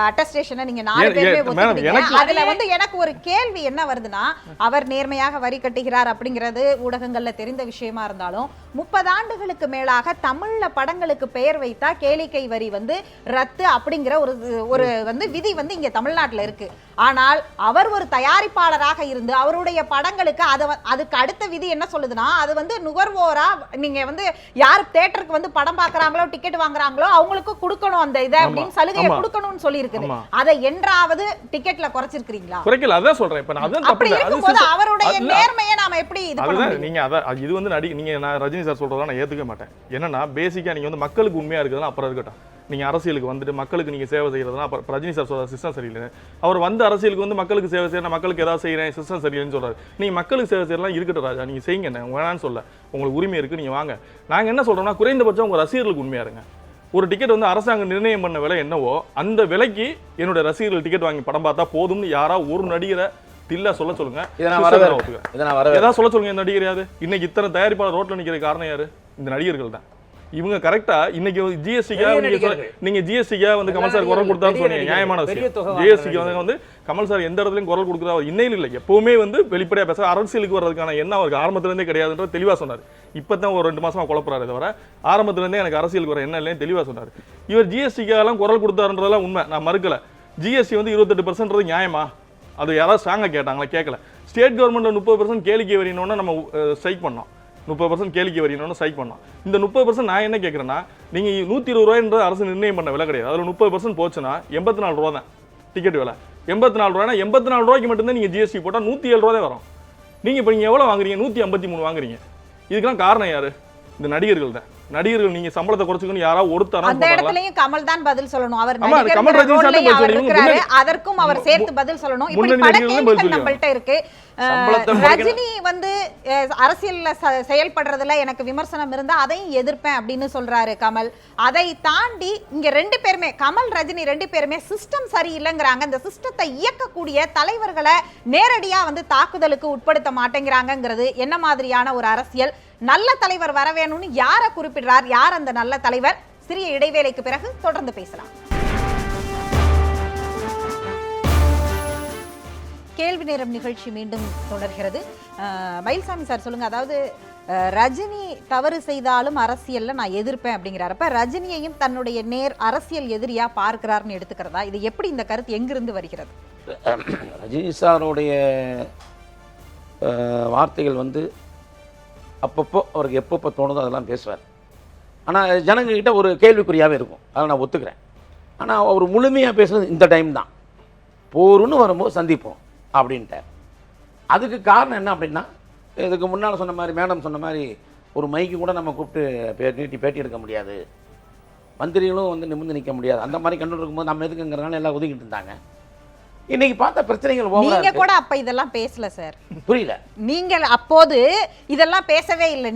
அட்டஸ்டேஷனை நீங்க 4 பேருமே ஒத்துக்கிட்டீங்க. அதுல வந்து எனக்கு ஒரு கேள்வி என்ன வருதுன்னா, அவர் நேர்மையாக வரி கட்டுகிறார் அப்படிங்கிறது ஊடகங்கள்ல தெரிந்த விஷயமா இருந்தாலும் 30 ஆண்டுகளுக்கு மேலாக தமிழ்ல படங்களுக்கு பெயர் வைத்தா கேளிக்கை வரி வந்து ரத்து அப்படிங்கிற ஒரு வந்து விதி வந்து இங்க தமிழ்நாட்டுல இருக்கு. ஆனால் அவர் ஒரு தயாரிப்பாளராக இருந்து அவருடைய படங்களுக்கு அதுக்கு அடுத்த விதி என்ன சொல்லுதுன்னா, அது வந்து நுகர்வோரா நீங்க வந்து யார் தியேட்டருக்கு வந்து படம் பாக்குறாங்களோ டிக்கெட் வாங்குறாங்களோ அவங்களுக்கு கொடுக்கணும் அந்த இதை அப்படின்னு சலுகையை கொடுக்கணும்னு சொல்லி இருக்குது. அதை என்றாவது டிக்கெட்ல குறைச்சிருக்கீங்களா? குறைக்கல, அதான் சொல்றேன். இப்ப நான் அதான் அப்படி இருக்கும்போது அவருடைய நேர்மையை நாம எப்படி இது பண்ணணும்? நீங்க அத இது வந்து நீங்க நான் ரஜினி சார் சொல்றதா நான் ஏத்துக்க மாட்டேன். என்னன்னா பேசிக்கா நீங்க வந்து மக்களுக்கு உண்மையா இருக்குதுன்னா அப்புறம் இருக்கட்டும். நீங்கள் அரசியலுக்கு வந்துட்டு மக்களுக்கு நீங்கள் சேவை செய்கிறதுனா அப்போ ரஜினி சார் சொல்கிற சிஸ்டம் சரியில்லை. அவர் வந்து அரசியலுக்கு வந்து மக்களுக்கு சேவை செய்யணும், மக்களுக்கு ஏதாவது செய்கிறேன் சிஸ்டம் சரியில்லைன்னு சொல்கிறார். நீங்கள் மக்களுக்கு சேவை செய்யலாம் இருக்கட்டும் ராஜா, நீங்கள் செய்யுங்க, என்ன வேணான்னு சொல்ல, உங்களுக்கு உரிமை இருக்குது, நீங்கள் வாங்க. நாங்கள் என்ன சொல்கிறோம்னா குறைந்தபட்சம் உங்கள் ரசிகர்களுக்கு உண்மையாக இருங்க. ஒரு டிக்கெட் வந்து அரசாங்கம் நிர்ணயம் பண்ண விலை என்னவோ அந்த விலைக்கு என்னுடைய ரசிகர்கள் டிக்கெட் வாங்கி படம் பார்த்தா போதும்னு யாராவது ஒரு நடிகரை தில்லா சொல்ல சொல்லுங்க. ஏதாவது சொல்ல சொல்லுங்க. இந்த நடிகர் யாரு? இன்னைக்கு இத்தனை தயாரிப்பாளர் ரோட்டில் நிற்கிற காரணம் யாரு? இந்த நடிகர்கள் தான். இவங்க கரெக்டா இன்னைக்கு நீங்க ஜிஎஸ்டிக்கா வந்து கமல் சார் குரல் கொடுத்தான்னு சொன்னீங்க, நியாயமான விஷயம். ஜிஎஸ்டிக்கு வந்து கமல் சார் எந்த இடத்துலயும் குரல் கொடுக்குறா அவர் இன்னையில் இல்லை, எப்பவுமே வந்து வெளிப்படையா பேச அரசியலுக்கு வர்றதுக்கான என்ன அவருக்கு ஆரம்பத்துல இருந்தே கிடையாதுன்ற தெளிவா சொன்னார். இப்பதான் ஒரு 2 மாசமா குழப்பறாரு தவிர ஆரம்பத்துல இருந்தே எனக்கு அரசியலுக்கு வர என்ன இல்லைன்னு தெளிவா சொன்னார். இவர் ஜிஎஸ்டிக்கெல்லாம் குரல் கொடுத்தாருன்றதெல்லாம் உண்மை, நான் மறுக்கல. ஜிஎஸ்டி வந்து 28% நியாயமா? அது யாராவது ஸ்ட்ராங்கா கேட்டாங்களா? கேட்கல. ஸ்டேட் கவர்மெண்ட்ல 30% கேளிக்கை வரினோன்னு நம்ம ஸ்ட்ரைக் பண்ணோம், 30% கேளிக்கை வரினோன்னு ஸ்ட்ரைக் பண்ணோம். இந்த 30% நான் என்ன கேட்குறேன்னா, நீங்கள் 120 ரூபாய்ன்றது அரசு நிர்ணயம் பண்ண விலை கிடையாது. அதில் 30% போச்சுன்னா 84 ரூபா தான் டிக்கெட் விலை. 84 ரூபாய்னா 84 ரூபாய்க்கு மட்டும்தான் நீங்கள் ஜிஎஸ்டி போட்டால் 107 ரூபா தான் வரும். நீங்கள் இப்போ நீங்கள் எவ்வளோ வாங்குறீங்க? 153 வாங்குறீங்க. இதுக்கெல்லாம் காரணம் யாரு? இந்த நடிகர்கள் தான். நடிகர்கள் நீங்க சம்பளத்தை குறைச்சுக்கணும் யாராவது ஒருத்தர அந்த இடத்துலயும் கமல் தான் பதில் சொல்லணும். அவர் நடிகர் அதற்கும் அவர் சேர்த்து பதில் சொல்லணும். இப்படி பல கேள்விகள் நம்மள்ட்ட இருக்கு. ரஜினி வந்து அரசியல்ல செயல்படுறதுல எனக்கு விமர்சனம் இருந்தா அதையும் எதிர்ப்பேன் அப்படின்னு சொல்றாரு கமல். அதை தாண்டி இங்க 2 பேருமே கமல் ரஜினி 2 பேருமே சிஸ்டம் சரியில்லைங்கிறாங்க. இந்த சிஸ்டத்தை இயக்கக்கூடிய தலைவர்களை நேரடியா வந்து தாக்குதலுக்கு உட்படுத்த மாட்டேங்கிறாங்கிறது என்ன மாதிரியான ஒரு அரசியல்? நல்ல தலைவர் வர வேணும்னு யாரை குறிப்பிடுறார்? யார் அந்த நல்ல தலைவர்? சிறிய இடைவேளைக்கு பிறகு தொடர்ந்து பேசலாம். கேள்வி நேரம் நிகழ்ச்சி மீண்டும் தொடர்கிறது. மயில்சாமி சார் சொல்லுங்க, அதாவது ரஜினி தவறு செய்தாலும் அரசியல்ல நான் எதிர்ப்பேன் அப்படிங்கிறார். அப்ப ரஜினியையும் தன்னுடைய அரசியல் எதிரியா பார்க்கிறார்னு எடுத்துக்கிறதா? இது எப்படி, இந்த கருத்து எங்கிருந்து வருகிறது? ரஜினி சாருடைய வார்த்தைகள் வந்து அப்பப்போ அவருக்கு எப்பப்போ தோணுதோ அதெல்லாம் பேசுவார். ஆனால் ஜனங்கக்கிட்ட ஒரு கேள்விக்குறியாகவே இருக்கும், அதை நான் ஒத்துக்கிறேன். ஆனால் அவர் முழுமையாக பேசுகிறது இந்த டைம் தான், போருன்னு வரும்போது சந்திப்போம் அப்படின்ட்டார். அதுக்கு காரணம் என்ன அப்படின்னா, இதுக்கு முன்னால் சொன்ன மாதிரி மேடம் சொன்ன மாதிரி ஒரு மைக்கு கூட நம்ம கூப்பிட்டு பேட்டி எடுக்க முடியாது, மந்திரிகளும் வந்து நிமிர்ந்து நிற்க முடியாது, அந்த மாதிரி கண்டு இருக்கும்போது நம்ம எதுக்குங்கிறனால எல்லாம் ஒதுக்கிட்டு இருந்தாங்க. இன்னைக்கு பார்த்தா பிரச்சனைகள் நீங்க கூட அப்ப இதெல்லாம் பேசல சார். புரியல, நீங்கள் அப்போது இதெல்லாம் பேசவே இல்லை.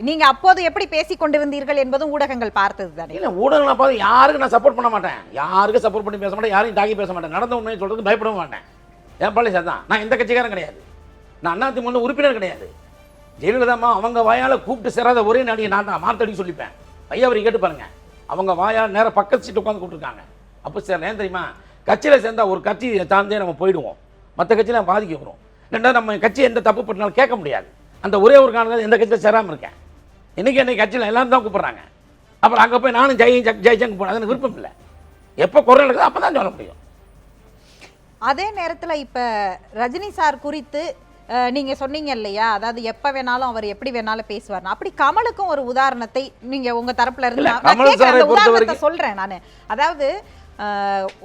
நீங்க அப்போது எப்படி பேசிக் கொண்டிருந்தீர்கள் என்பதும் ஊடகங்கள் பார்த்தது தானே. இல்லை, ஊடகங்களை பார்த்து யாருக்கு நான் சப்போர்ட் பண்ண மாட்டேன், யாருக்கும் சப்போர்ட் பண்ணி பேச மாட்டேன், யாரையும் தாக்கி பேச மாட்டேன், நடந்த உண்மையை சொல்றது பயப்பட மாட்டேன். என் பள்ளி சார் தான், நான் எந்த கட்சிக்காரன் கிடையாது, நான் அதிமுக உறுப்பினர் கிடையாது. ஜெயலலிதாம்மா அவங்க வாயால் கூப்பிட்டு சேராத ஒரே நடிகை நான் தான், மார்த்தடி சொல்லிப்பேன். ஐயா அவரை கேட்டு பாருங்க, அவங்க வாயால் நேராக பக்கத்து சீட்டு உட்காந்து கூப்பிட்டுருக்காங்க. அப்போ சார் ஏன் தெரியுமா, கட்சியில் சேர்ந்தா ஒரு கட்சி சார்ந்தே நம்ம போயிடுவோம், மற்ற கட்சியில் பாதிக்க வரும். ரெண்டாவது நம்ம கட்சி எந்த தப்பு பண்ணாலும் கேட்க முடியாது. அந்த ஒரே ஒரு காரணம் எந்த கட்சியில் சேராமல் இருக்கேன். இன்றைக்கி என்னை கட்சியில் எல்லாரும் தான் கூப்பிட்றாங்க. அப்புறம் அங்கே போய் நானும் ஜெயிச்சங்க போனேன், அதுக்கு விருப்பம் இல்லை. எப்போ குரல் இருக்குது அப்போ தான் சொல்ல முடியும். அதே நேரத்தில் இப்போ ரஜினி சார் குறித்து நீங்க சொன்னீங்க இல்லையா, அதாவது எப்ப வேணாலும் அவர் எப்படி வேணாலும் பேசுவார். அப்படி கமலுக்கும் ஒரு உதாரணத்தை நீங்க உங்க தரப்புல இருந்து உதாரணத்தை சொல்றேன் நான். அதாவது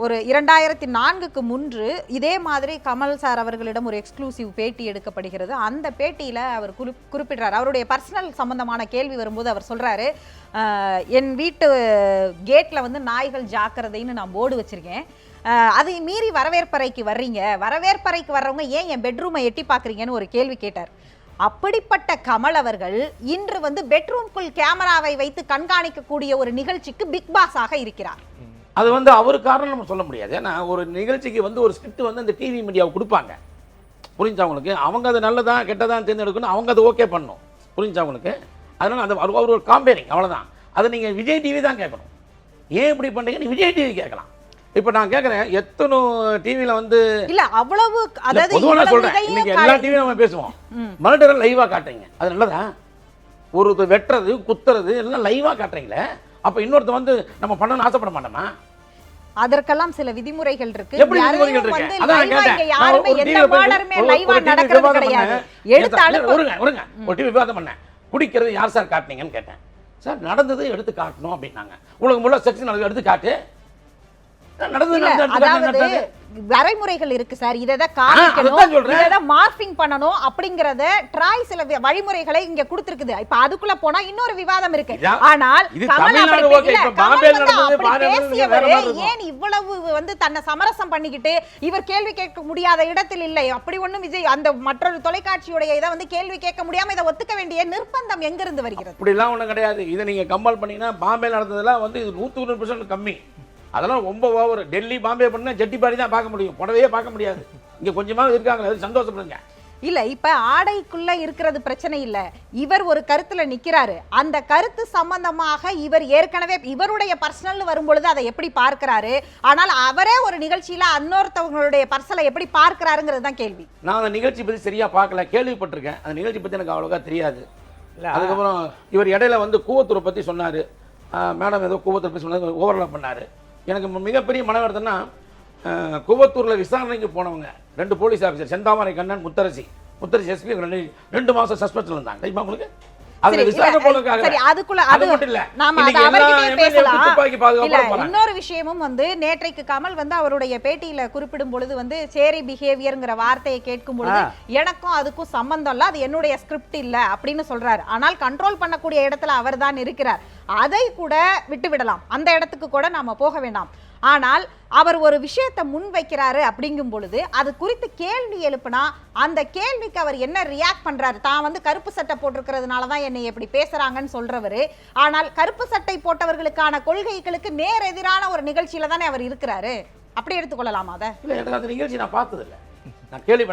ஒரு 2004க்கு முன்பு இதே மாதிரி கமல் சார் அவர்களிடம் ஒரு எக்ஸ்க்ளூசிவ் பேட்டி எடுக்கப்படுகிறது. அந்த பேட்டியில அவர் குறிப்பிடுறார், அவருடைய பர்சனல் சம்பந்தமான கேள்வி வரும்போது அவர் சொல்றாரு, என் வீட்டு கேட்ல வந்து நாய்கள் ஜாக்கிரதைன்னு நான் போர்டு வச்சிருக்கேன், அதை மீறி வரவேற்பறைக்கு வர்றீங்க, வரவேற்பறைக்கு வர்றவங்க ஏன் என் பெட்ரூமை எட்டி பார்க்குறீங்கன்னு ஒரு கேள்வி கேட்டார். அப்படிப்பட்ட கமல் அவர்கள் இன்று வந்து பெட்ரூம்குள் கேமராவை வைத்து கண்காணிக்கக்கூடிய ஒரு நிகழ்ச்சிக்கு பிக் பாஸ் ஆக இருக்கிறார். அது வந்து அவர் காரணம் நம்ம சொல்ல முடியாது. ஏன்னா ஒரு நிகழ்ச்சிக்கு வந்து ஒரு ஸ்கிரிப்ட் வந்து அந்த டிவி மீடியாவை கொடுப்பாங்க, புரிஞ்சா அவங்களுக்கு, அவங்க அது நல்லதா கெட்டதான் தேர்ந்தெடுக்கணும், அவங்க அதை ஓகே பண்ணணும், புரிஞ்சா அவங்களுக்கு. அதனால அது அவர் ஒரு காம்பேரிங், அவ்வளோதான். அதை நீங்கள் விஜய் டிவி தான் கேட்கணும், ஏன் இப்படி பண்ணுறீங்கன்னு விஜய் டிவி கேட்கலாம். இப்போ நான் கேட்குறேன், எத்தனை டிவியில் வந்து இல்ல அவ்வளவு, அதாவது பொதுவாக சொல்கிறேன், இன்னைக்கு எல்லா டிவியும் நம்ம பேசுவோம், மர்டரை லைவாக காட்டுறீங்க, அது நல்லதா? ஒரு வெட்டுறது குத்துறது எல்லாம் லைவாக காட்டுறீங்களே, அப்போ இன்னொருத்த வந்து நம்ம பண்ணணும்னு ஆசைப்பட மாட்டோமா? அதற்கெல்லாம் சில விதிமுறைகள் இருக்கு. எப்படி விதிமுறைகள் இருக்கு? அதான் கேட்டேன். யாருமே எந்த மாடருமே லைவா நடக்கிறது கிடையாது. எடுத்து அனுப்பு. ஒருங்க ஒரு டிவி விவாதம் பண்ணேன், குடிக்கிறது யார் சார் காட்டுனீங்கன்னு கேட்டேன். சார் நடந்தது எடுத்து காட்டணும் அப்படின்னாங்க. உலகம் முள்ள செக்ஷன் எடுத்து காட்டு, அதாவது வரைமுறைகள் இருக்கு சார், இதை காமிக்கணும், இதை மார்பிங் பண்ணணும் அப்படிங்கறத ட்ராய் சில வழிமுறைகளை இங்க கொடுத்திருக்குது. இப்ப அதுக்குள்ள போனா இன்னொரு விவாதம் இருக்கு. ஆனால் ஏன் இவ்வளவு வந்து தன்னை சமரசம் பண்ணிக்கிட்டு இவர் கேள்வி கேட்க முடியாத இடத்தில் இல்லை, அப்படி ஒண்ணும் விஜய் அந்த மற்றொரு தொலைக்காட்சியுடைய இதை வந்து கேள்வி கேட்க முடியாம இதை ஒத்துக்க வேண்டிய நிர்பந்தம் எங்க இருந்து வருகிறது? அப்படி எல்லாம் ஒண்ணும் கிடையாது. இதை நீங்க கம்பல் பண்ணீங்கன்னா பாம்பே நடந்ததெல்லாம் வந்து 100% கம்மி, அதெல்லாம் ரொம்ப ஓவர். டெல்லி பாம்பே பண்ணா ஜெட்டி பாடி தான் பார்க்க முடியும், புடவையே பார்க்க முடியாது. இங்க கொஞ்சமாக இருக்காங்க, அது சந்தோஷப்படுங்க. இல்ல இப்ப ஆடைக்குள்ள இருக்கிறது பிரச்சனை இல்ல, இவர் ஒரு கருத்துல நிக்கிறாரு, அந்த கருத்து சம்பந்தமாக இவர் ஏற்கனவே இவருடைய பர்சனல் வரும்பொழுது அதை எப்படி பார்க்கிறாரு, ஆனால் அவரே ஒரு நிகழ்ச்சியில இன்னொருத்தவங்களுடைய பர்சனலை எப்படி பார்க்கிறாருங்கிறது தான் கேள்வி. நான் அந்த நிகழ்ச்சி பத்தி சரியா பார்க்கல, கேள்விப்பட்டிருக்கேன், அந்த நிகழ்ச்சி பத்தி எனக்கு அவ்வளோக்கா தெரியாது. அதுக்கப்புறம் இவர் இடையில வந்து கூவத்தூரை பத்தி சொன்னாரு, மேடம் ஏதோ கூவத்தூர் பத்தி சொன்னது ஓவர்லாப் பண்ணாரு. எனக்கு மிகப்பெரிய மனவர்த்தனா, கூவத்தூரில் விசாரணைக்கு போனவங்க 2 போலீஸ் ஆஃபீஸர், செந்தாமரை கண்ணன், முத்தரசி எஸ்பி 2 மாதம் சஸ்பென்ஷன் இருந்தாங்க. தெரியுமா உங்களுக்கு? இன்னொரு விஷயமும் வந்து நேற்றைக்கு கமல் வந்து அவருடைய பேட்டியில குறிப்பிடும் பொழுது வந்து சேரி பிஹேவியர்ங்கிற வார்த்தையை கேட்கும் பொழுது எனக்கும் அதுக்கும் சம்பந்தம் இல்ல, அது என்னுடைய ஸ்கிரிப்ட் இல்ல அப்படின்னு சொல்றாரு. ஆனால் கண்ட்ரோல் பண்ணக்கூடிய இடத்துல அவர் தான் இருக்கிறார், அதை கூட விட்டு விடலாம், அந்த இடத்துக்கு கூட நாம போக வேண்டாம். ஆனால் அவர் ஒரு விஷயத்தை முன்வைக்கிறாரு அப்படிங்கும் பொழுது அது குறித்து கேள்வி எழுப்பினா அந்த கேள்விக்கு அவர் என்ன ரியாக்ட் பண்றாரு? தான் வந்து கருப்பு சட்டை போட்டிருக்கிறதுனால தான் என்னை எப்படி பேசுறாங்கன்னு சொல்றவரு, ஆனால் கருப்பு சட்டை போட்டவர்களுக்கான கொள்கைகளுக்கு நேர் எதிரான ஒரு நிகழ்ச்சியில தானே அவர் இருக்கிறாரு. அப்படி எடுத்துக்கொள்ளலாமா? அதை இல்ல, எனக்கு அந்த நிகழ்ச்சி நான் பார்த்தது இல்லை, நான் கேள்வி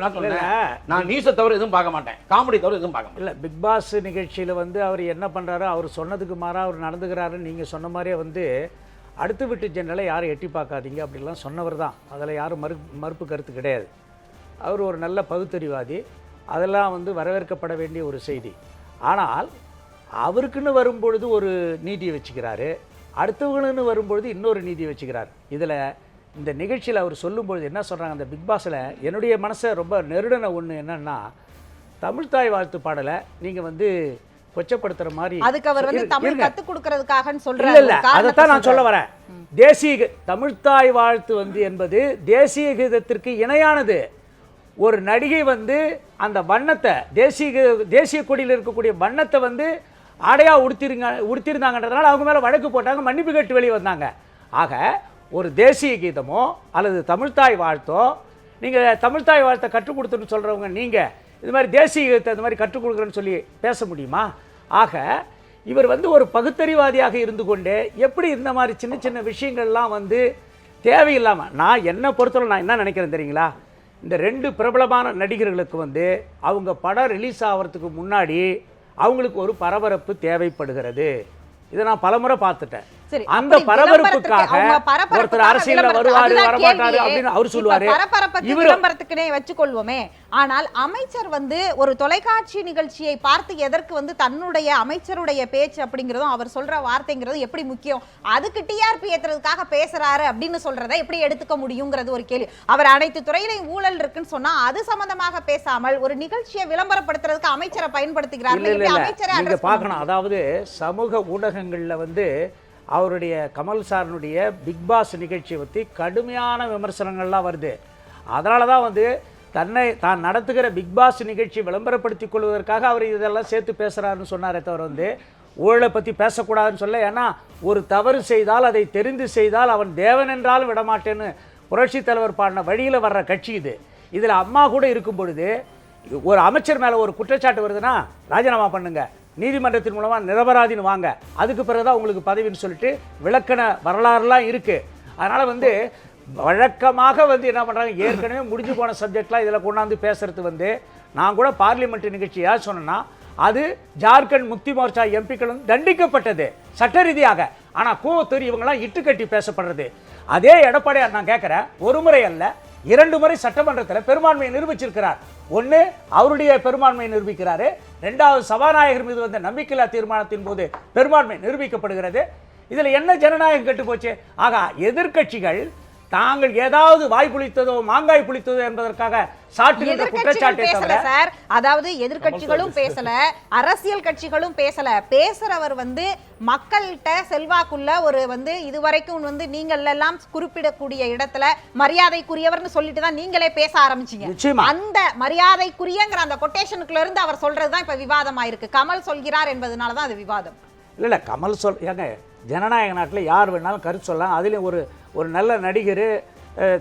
நான் நியூஸை தவிர எதுவும் பார்க்க மாட்டேன், காமெடி தவிர எதுவும் பார்க்க மாட்டேன். இல்லை, பிக் பாஸ் நிகழ்ச்சியில் வந்து அவர் என்ன பண்ணுறாரோ, அவர் சொன்னதுக்கு மாறாக அவர் நடந்துக்கிறாருன்னு நீங்கள் சொன்ன மாதிரியே வந்து அடுத்த வீட்டு ஜன்னலை யாரும் எட்டி பார்க்காதீங்க அப்படிலாம் சொன்னவர் தான், அதில் யாரும் மறுப்பு கருத்து கிடையாது. அவர் ஒரு நல்ல பகுத்தறிவாதி, அதெல்லாம் வந்து வரவேற்கப்பட வேண்டிய ஒரு செய்தி. ஆனால் அவருக்குன்னு வரும்பொழுது ஒரு நீதியை வச்சுக்கிறாரு, அடுத்தவங்களுன்னு வரும்பொழுது இன்னொரு நீதியை வச்சுக்கிறார். இதில் இந்த நிகழ்ச்சியில் அவர் சொல்லும்பொழுது என்ன சொல்கிறாங்க, அந்த பிக் பாஸில் என்னுடைய மனசை ரொம்ப நெருடன ஒன்று என்னென்னா, தமிழ்தாய் வாழ்த்து பாடலை நீங்கள் வந்து கொச்சப்படுத்துற மாதிரி. அதுக்கு அவர் வந்து தமிழ் இருங்க. கத்து கொடுக்கிறதுக்காகன்னு இல்ல சொல்றாரு. இல்ல அதைத்தான் நான் சொல்ல வரேன். தேசிய தமிழ்த்தாய் வாழ்த்து வந்து என்பது தேசிய கீதத்திற்கு இணையானது. ஒரு நடிகை வந்து அந்த வண்ணத்தை தேசிய கொடியில் இருக்கக்கூடிய வண்ணத்தை வந்து ஆடையா உடுத்திருந்தாங்கன்றதுனால அவங்க மேல வழக்கு போட்டாங்க, மன்னிப்பு கேட்டு வெளியே வந்தாங்க. ஆக ஒரு தேசிய கீதமோ அல்லது தமிழ்த்தாய் வாழ்த்தோ, நீங்க தமிழ்த்தாய் வாழ்த்தை கற்றுக் கொடுத்துன்னு சொல்றவங்க நீங்க இது மாதிரி தேசிய கீதத்தை இந்த மாதிரி கற்றுக் கொடுக்குறேன்னு சொல்லி பேச முடியுமா? ஆக இவர் வந்து ஒரு பகுத்தறிவாதியாக இருந்து கொண்டே எப்படி இந்த மாதிரி சின்ன சின்ன விஷயங்கள்லாம் வந்து தேவையில்லாமல், நான் என்னை பொறுத்தவரை நான் என்ன நினைக்கிறேன் தெரியுங்களா, இந்த 2 பிரபலமான நடிகர்களுக்கு வந்து அவங்க படம் ரிலீஸ் ஆகிறதுக்கு முன்னாடி அவங்களுக்கு ஒரு பரபரப்பு தேவைப்படுகிறது. இதை நான் பலமுறை பார்த்துட்டேன். சரி, அந்த அப்படி பரபரப்புக்காக அவங்க பரபரப்புக்காக ஒருத்தர் அரசியல்ல வருவாரு வரமாட்டாரு அப்படின்னு அவர் சொல்லுவாரு. பரபரப்புக்கு விளம்பரத்துக்குனே வச்சுக்கொள்வோமே. ஆனால் அமைச்சர் வந்து ஒரு தொலைக்காட்சி நிகழ்ச்சியை பார்த்து எதற்கு வந்து தன்னுடைய அமைச்சருடைய பேச்சு அப்படிங்கிறதும் அவர் சொல்ற வார்த்தைங்கிறதும் எப்படி முக்கியம், அதுக்கு டிஆர்பி ஏத்துறதுக்காக பேசுறாரு அப்படின்னு சொல்றதை எப்படி எடுத்துக்க முடியுங்கிறது ஒரு கேள்வி. அவர் அனைத்து துறையிலையும் ஊழல் இருக்குன்னு சொன்னா அது சம்பந்தமாக பேசாமல் ஒரு நிகழ்ச்சியை விளம்பரப்படுத்துறதுக்கு அமைச்சரை பயன்படுத்துகிறார். நீங்க பார்க்கணும், அதாவது சமூக ஊடகங்கள்ல வந்து அவருடைய கமல் சாரனுடைய பிக் பாஸ் நிகழ்ச்சியை பற்றி கடுமையான விமர்சனங்கள்லாம் வருது. அதனால தான் வந்து தான் நடத்துகிற பிக் பாஸ் நிகழ்ச்சி விளம்பரப்படுத்திக் கொள்வதற்காக அவர் இதெல்லாம் சேர்த்து பேசுகிறாருன்னு சொன்னாரே தவிர வந்து ஊழலை பற்றி பேசக்கூடாதுன்னு சொல்ல. ஏன்னா ஒரு தவறு செய்தால் அதை தெரிந்து செய்தால் அவன் தேவன் என்றாலும் விடமாட்டேன்னு புரட்சி தலைவர் பாடின வழியில் வர்ற கட்சி இது. இதில் அம்மா கூட இருக்கும் பொழுது ஒரு அமைச்சர் மேலே ஒரு குற்றச்சாட்டு வருதுன்னா ராஜினாமா பண்ணுங்க, நீதிமன்றத்தின் மூலமாக நிரபராதின்னு வாங்க, அதுக்கு பிறகுதான் உங்களுக்கு பதவின்னு சொல்லிட்டு விளக்கண வரலாறுலாம் இருக்குது. அதனால் வந்து வழக்கமாக வந்து என்ன பண்ணுறாங்க, ஏற்கனவே முடிஞ்சு போன சப்ஜெக்ட்லாம் இதில் கொண்டாந்து பேசுறது வந்து நான் கூட பார்லிமெண்ட் நிகழ்ச்சி யார் சொன்னேன்னா அது ஜார்க்கண்ட் முக்தி மோர்ச்சா எம்பிக்கள் வந்து தண்டிக்கப்பட்டது சட்ட ரீதியாக. ஆனால் கோவத்தூர் இவங்கெல்லாம் இட்டுக்கட்டி பேசப்படுறது. அதே எடப்பாடியார் நான் கேட்குறேன், ஒரு முறை அல்ல 2 முறை சட்டமன்றத்தில் பெரும்பான்மையை நிரூபிச்சிருக்கிறார். ஒன்று அவருடைய பெரும்பான்மையை நிரூபிக்கிறாரு, 2வது சபாநாயகர் மீது வந்த நம்பிக்கையில்லா தீர்மானத்தின் போது பெரும்பான்மை நிரூபிக்கப்படுகிறது. இதில் என்ன ஜனநாயகம் கெட்டு போச்சு? ஆக எதிர்க்கட்சிகள் தாங்கள் ஏதாவது வாய் புளித்ததோ மாங்காய் புளித்ததோ என்பதற்காக சாட்டுகின்ற குற்றச்சாட்டை தவிர சார், அதாவது எதிர்க்கட்சிகளும் பேசல, அரசியல் கட்சிகளும் பேசல. பேசுறவர் வந்து மக்கள்கிட்ட செல்வாக்குள்ள ஒரு வந்து இதுவரைக்கும் வந்து நீங்கள் எல்லாம் குறிப்பிடக்கூடிய இடத்துல மரியாதைக்குரியவர்னு சொல்லிட்டு தான் நீங்களே பேச ஆரம்பிச்சீங்க. அந்த மரியாதைக்குரியங்கிற அந்த கொட்டேஷனுக்குள்ள இருந்து அவர் சொல்றதுதான் இப்ப விவாதமா இருக்கு. கமல் சொல்கிறார் என்பதனாலதான் அது விவாதம். இல்ல கமல் ஏங்க ஜனநாயக நாட்டில் யார் வேணாலும் கருத்து சொல்லலாம். அதுலேயும் ஒரு நல்ல நடிகர்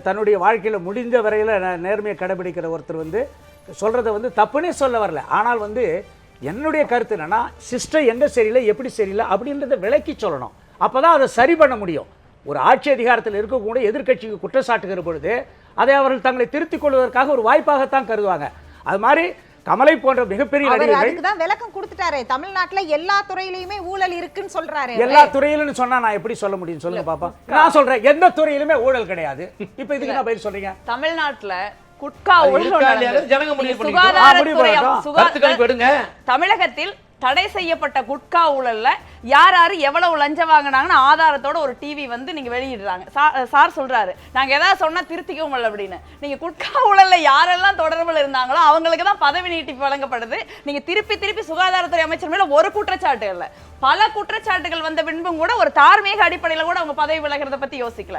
தன்னுடைய வாழ்க்கையில் முடிந்த வரையில் நேர்மையை கடைபிடிக்கிற ஒருத்தர் வந்து சொல்கிறத வந்து தப்புனே சொல்ல வரல. ஆனால் வந்து என்னுடைய கருத்து என்னென்னா, சிஸ்டம் எங்கே சரியில்லை எப்படி சரியில்லை அப்படின்றத விளக்கி சொல்லணும். அப்போ தான் அதை சரி பண்ண முடியும். ஒரு ஆட்சி அதிகாரத்தில் இருக்கக்கூடிய எதிர்க்கட்சிக்கு குற்றச்சாட்டுகிற பொழுது அதை அவர்கள் தங்களை திருத்திக் கொள்வதற்காக ஒரு வாய்ப்பாகத்தான் கருதுவாங்க. அது மாதிரி கமலை போன்ற மிகப்பெரிய நடிகர்கள் தான் விளக்கம் கொடுத்துட்டாரு. தமிழ்நாட்டுல எல்லா துறையிலுமே ஊழல் இருக்குன்னு சொல்றாரு. எல்லா துறையிலும் சொன்னா நான் எப்படி சொல்ல முடியும் சொல்லுங்க பாப்பா. நான் சொல்றேன் எந்த துறையிலுமே ஊழல் கிடையாது. இப்ப இதுக்கு நான் பதில் சொல்றீங்க. தமிழ்நாட்டுல குட்கா ஊழல் தமிழகத்தில் தடை செய்யப்பட்ட குட்கா ஊழல்ல யார் யாரு எவ்வளவு லஞ்சம் வாங்கினாங்கன்னு ஆதாரத்தோட ஒரு டிவி வந்து நீங்க வெளியிடுறாங்க. சார் சொல்றாரு நாங்க ஏதாவது சொன்னா திருத்திக்கவும் இல்லை அப்படின்னு. நீங்க குட்கா ஊழல்ல யாரெல்லாம் தொடர்புல இருந்தாங்களோ அவங்களுக்கு தான் பதவி நீட்டிப்பு வழங்கப்படுது. நீங்க திருப்பி சுகாதாரத்துறை அமைச்சர் மேல ஒரு குற்றச்சாட்டு இல்லை, பல குற்றச்சாட்டுகள் வந்த பின்பும் கூட ஒரு தார்மீக அடிப்படையில கூட அவங்க பதவி விலகிறத பத்தி யோசிக்கல.